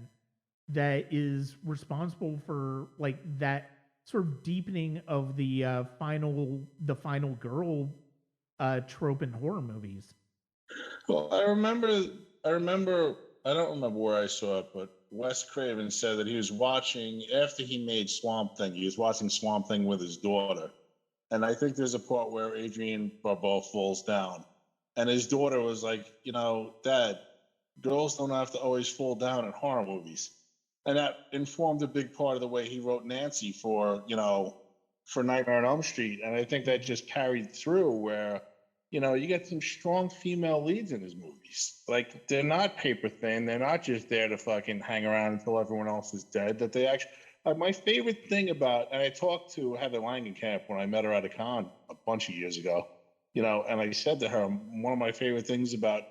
that is responsible for like that sort of deepening of the final girl trope in horror movies. Well, I remember. I don't remember where I saw it, but Wes Craven said that he was watching after he made Swamp Thing. He was watching Swamp Thing with his daughter, and I think there's a part where Adrienne Barbeau falls down, and his daughter was like, "You know, Dad, girls don't have to always fall down in horror movies." And that informed a big part of the way he wrote Nancy for Nightmare on Elm Street. And I think that just carried through where, you know, you get some strong female leads in his movies. Like, they're not paper thin. They're not just there to fucking hang around until everyone else is dead. That they actually, like, my favorite thing about, and I talked to Heather Langenkamp when I met her at a con a bunch of years ago, you know, and I said to her, one of my favorite things about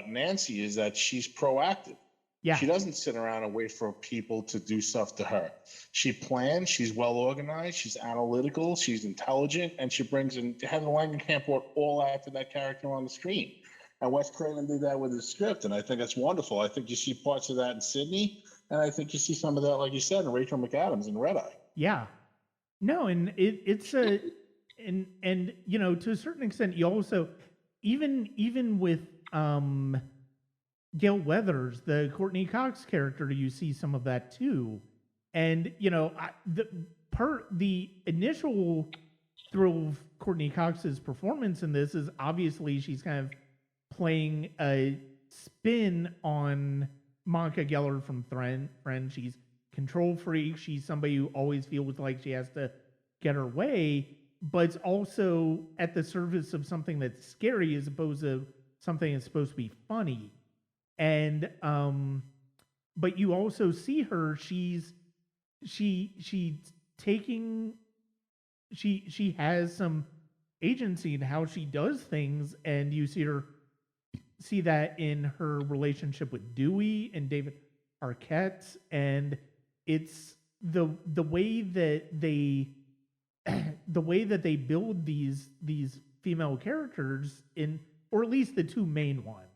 Nancy is that she's proactive. Yeah. She doesn't sit around and wait for people to do stuff to her. She plans, she's well organized, she's analytical, she's intelligent, and she brings in Heather Langenkamp brought all after that character on the screen. And Wes Craven did that with his script, and I think that's wonderful. I think you see parts of that in Sydney, and I think you see some of that, like you said, in Rachel McAdams in Red Eye. Yeah. No, and it's a and you know, to a certain extent, you also even with Gail Weathers, the Courtney Cox character, you see some of that too. And, you know, the initial thrill of Courtney Cox's performance in this is obviously she's kind of playing a spin on Monica Geller from Friends. She's control freak. She's somebody who always feels like she has to get her way, but it's also at the surface of something that's scary as opposed to something that's supposed to be funny. And but you also see her, she has some agency in how she does things, and you see that in her relationship with Dewey and David Arquette, and it's the way that they build these female characters in, or at least the two main ones.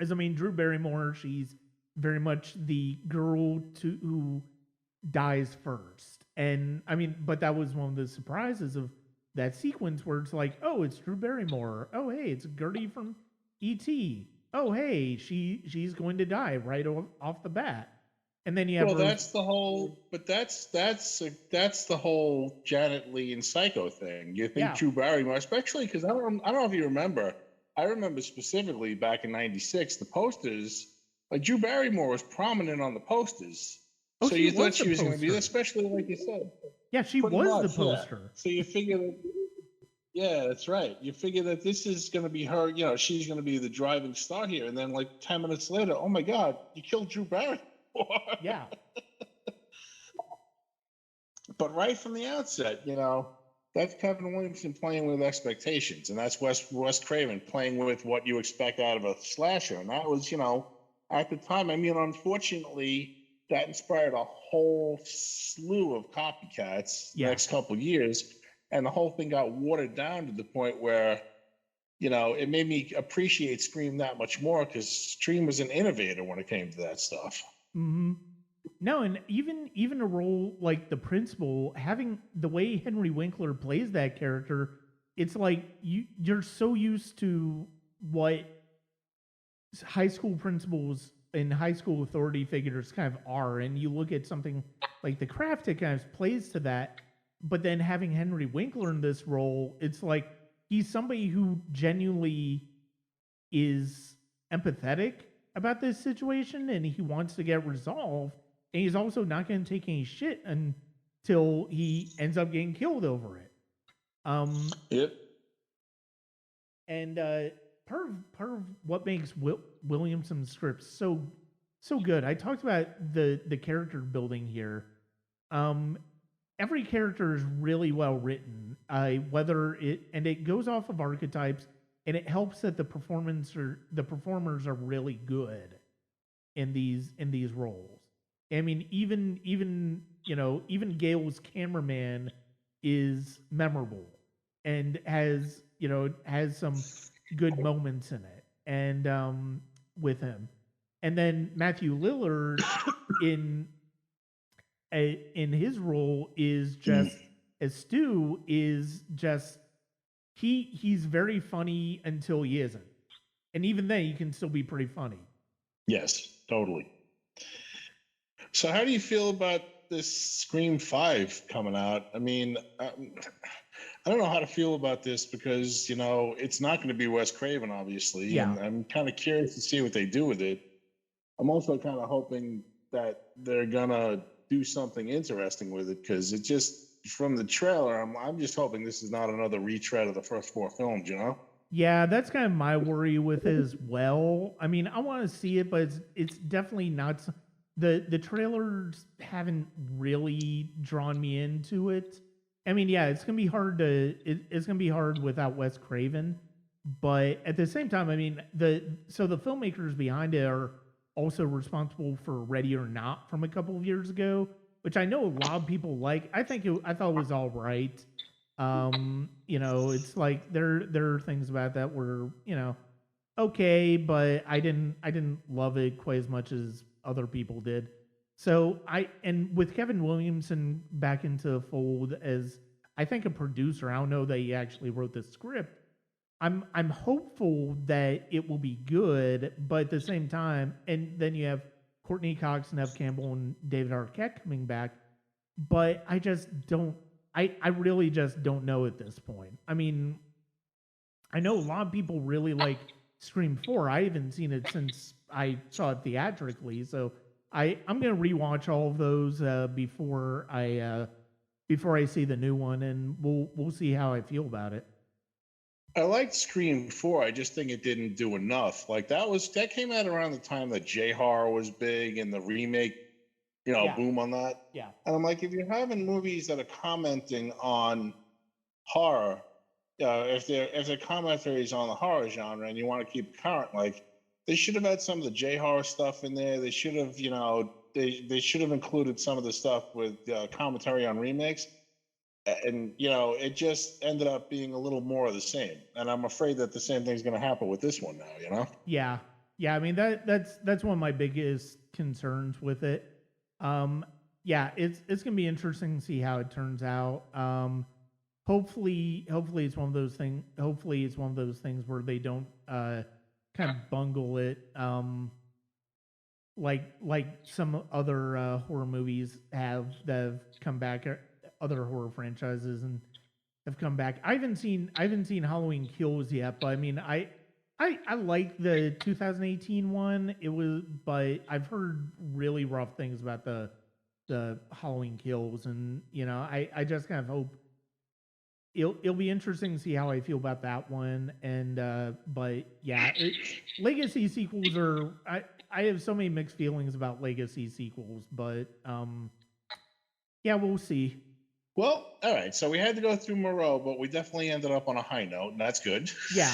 As I mean, Drew Barrymore, she's very much the girl who dies first. And I mean, but that was one of the surprises of that sequence where it's like, oh, it's Drew Barrymore. Oh, hey, it's Gertie from E.T. Oh, hey, she's going to die right off the bat. And then you have that's the whole Janet Leigh and Psycho thing. You think Drew Barrymore, especially because I don't know if you remember. I remember specifically back in '96, the posters, like Drew Barrymore was prominent on the posters. Oh, so you thought she was going to be, especially like you said. Yeah, she was the poster. Yeah. So you figure that, yeah, that's right. You figure that this is going to be her, you know, she's going to be the driving star here. And then like 10 minutes later, oh my God, you killed Drew Barrymore. Yeah. But right from the outset, that's Kevin Williamson playing with expectations, and that's Wes Craven playing with what you expect out of a slasher. And that was, at the time, unfortunately, that inspired a whole slew of copycats the next couple of years, and the whole thing got watered down to the point where, it made me appreciate Scream that much more because Scream was an innovator when it came to that stuff. Mm-hmm. No, and even a role like the principal, having the way Henry Winkler plays that character, it's like you're so used to what high school principals and high school authority figures kind of are, and you look at something like The Craft, it kind of plays to that. But then having Henry Winkler in this role, it's like he's somebody who genuinely is empathetic about this situation, and he wants to get resolved. And he's also not going to take any shit until he ends up getting killed over it. Yep. And part of what makes Williamson's script so good. I talked about the character building here. Every character is really well written. It goes off of archetypes, and it helps that the performers are really good in these roles. I mean, even Gale's cameraman is memorable and has some good moments in it, and with him, and then Matthew Lillard in his role is just as Stu is just he's very funny until he isn't, and even then he can still be pretty funny. Yes, totally. So how do you feel about this Scream 5 coming out? I mean, I don't know how to feel about this because, it's not going to be Wes Craven, obviously. Yeah. And I'm kind of curious to see what they do with it. I'm also kind of hoping that they're going to do something interesting with it because it just, from the trailer, I'm just hoping this is not another retread of the first 4 films, Yeah, that's kind of my worry with it as well. I mean, I want to see it, but it's definitely not... The trailers haven't really drawn me into it. I mean, yeah, it's gonna be hard it's gonna be hard without Wes Craven, but at the same time, I mean, the filmmakers behind it are also responsible for Ready or Not from a couple of years ago, which I know a lot of people like. I thought it was all right. It's like there are things about that were okay, but I didn't love it quite as much as other people did. So and with Kevin Williamson back into the fold as I think a producer, I don't know that he actually wrote the script. I'm hopeful that it will be good, but at the same time, and then you have Courtney Cox, Nev Campbell, and David Arquette coming back. But I just don't. I really just don't know at this point. I mean, I know a lot of people really like Scream 4. I haven't seen it since I saw it theatrically, so I'm gonna rewatch all of those before I see the new one, and we'll see how I feel about it. I liked Scream 4. I just think it didn't do enough. Like that came out around the time that J-horror was big and the remake, boom on that. Yeah. And I'm like, if you're having movies that are commenting on horror, if their commentary is on the horror genre and you want to keep it current, like they should have had some of the J-horror stuff in there. They should have, they should have included some of the stuff with commentary on remakes. And, it just ended up being a little more of the same. And I'm afraid that the same thing's going to happen with this one now, Yeah. Yeah. I mean, that's one of my biggest concerns with it. Yeah, it's going to be interesting to see how it turns out. Hopefully it's one of those things. Hopefully it's one of those things where they don't kind of bungle it, like some other horror movies that have come back, other horror franchises and have come back. I haven't seen Halloween Kills yet, but I mean, I like the 2018 one. But I've heard really rough things about the Halloween Kills, and I just kind of hope it'll be interesting to see how I feel about that one. And but yeah, legacy sequels are I have so many mixed feelings about legacy sequels, but yeah, we'll see. Well, all right. So we had to go through Moreau, but we definitely ended up on a high note, and that's good. Yeah,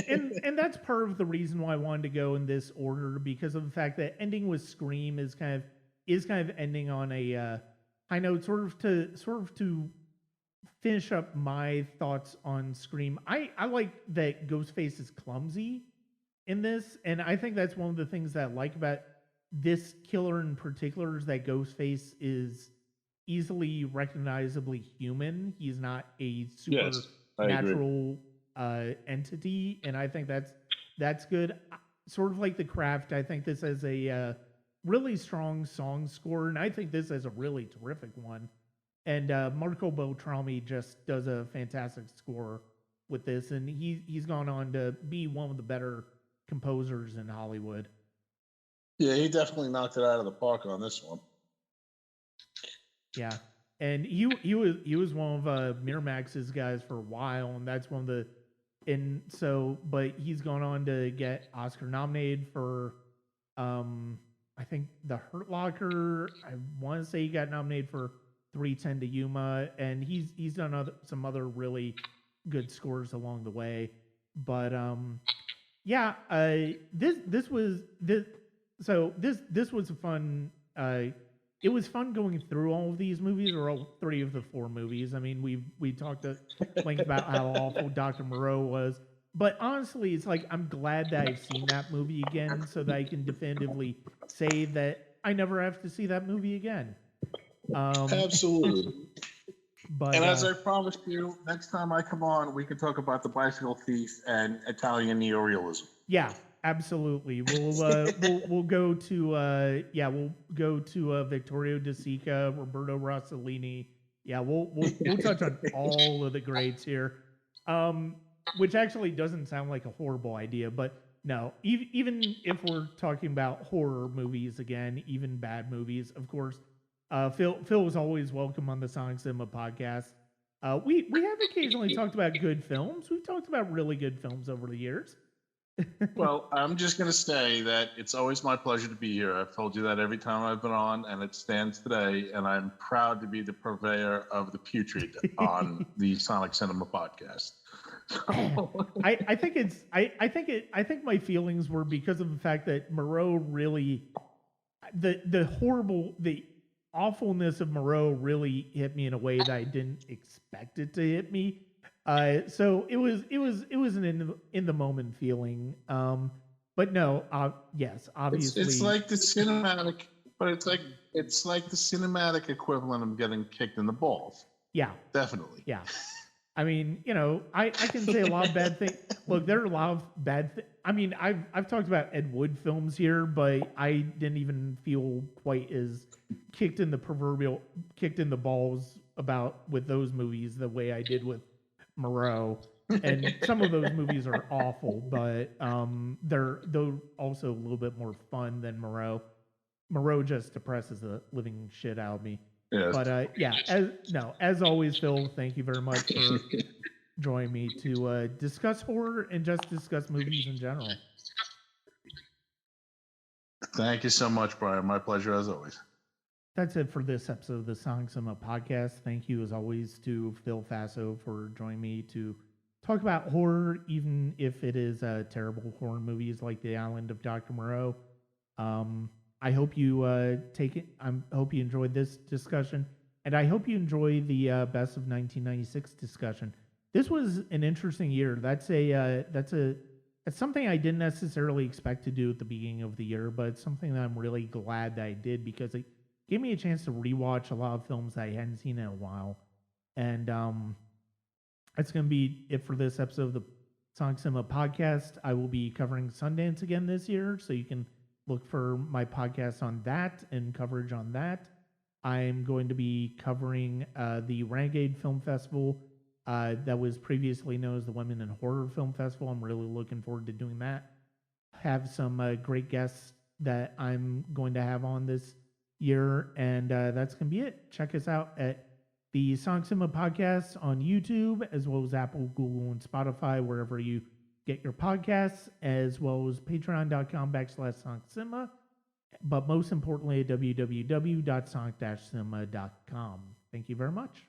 and that's part of the reason why I wanted to go in this order, because of the fact that ending with Scream is kind of ending on a high note, sort of to finish up my thoughts on Scream. I like that Ghostface is clumsy in this, and I think that's one of the things that I like about this killer in particular, is that Ghostface is easily recognizably human. He's not a supernatural entity, and I think that's good. Sort of like The Craft, I think this has a really strong song score, and I think this is a really terrific one. And Marco Beltrami just does a fantastic score with this, and he's gone on to be one of the better composers in Hollywood. Yeah, he definitely knocked it out of the park on this one. Yeah, and he was one of Miramax's guys for a while, and that's one of the but he's gone on to get Oscar nominated for I think The Hurt Locker. I want to say he got nominated for 3:10 to Yuma, and he's done some other really good scores along the way. But yeah, this was a fun. It was fun going through all of these movies, or all three of the four movies. I mean, we talked at length about how awful Dr. Moreau was, but honestly, it's like I'm glad that I've seen that movie again, so that I can definitively say that I never have to see that movie again. Absolutely. But and as I promised you, next time I come on, we can talk about The Bicycle Thief and Italian neorealism. Yeah, absolutely. We'll go to Vittorio De Sica, Roberto Rossellini. Yeah, we'll touch on all of the greats here. Which actually doesn't sound like a horrible idea, but no, even if we're talking about horror movies again, even bad movies, of course, Phil is always welcome on the Sonic Cinema podcast. We have occasionally talked about good films. We've talked about really good films over the years. Well, I'm just going to say that it's always my pleasure to be here. I've told you that every time I've been on, and it stands today. And I'm proud to be the purveyor of the putrid on the Sonic Cinema podcast. I think my feelings were because of the fact that Moreau really, the awfulness of Moreau really hit me in a way that I didn't expect it to hit me. So it was an in the moment feeling. But no, yes, obviously it's like the cinematic, but it's like the cinematic equivalent of getting kicked in the balls. Yeah, definitely. Yeah. I mean, I can say a lot of bad things. Look, there are a lot of bad things. I mean, I've talked about Ed Wood films here, but I didn't even feel quite as kicked in the balls with those movies the way I did with Moreau. And some of those movies are awful, but they're also a little bit more fun than Moreau. Moreau just depresses the living shit out of me. Yes. But yeah, as always, Phil, thank you very much for joining me to discuss horror and just discuss movies in general. Thank you so much, Brian. My pleasure as always. That's it for this episode of the Sonic Cinema podcast. Thank you as always to Phil Fasso for joining me to talk about horror, even if it is terrible horror movies like The Island of Dr. Moreau. I hope you hope you enjoyed this discussion, and I hope you enjoy the best of 1996 discussion. This was an interesting year. That's something I didn't necessarily expect to do at the beginning of the year, but it's something that I'm really glad that I did, because it gave me a chance to rewatch a lot of films I hadn't seen in a while. And that's going to be it for this episode of the Sonic Cinema podcast. I will be covering Sundance again this year, so you can look for my podcast on that and coverage on that. I'm going to be covering the Renegade Film Festival that was previously known as the Women in Horror Film Festival. I'm really looking forward to doing that. Have some great guests that I'm going to have on this year, and that's going to be it. Check us out at the Sonic Cinema podcast on YouTube, as well as Apple, Google, and Spotify, wherever you get your podcasts, as well as patreon.com/SonicCinema, but most importantly at www.sonic-cinema.com. Thank you very much.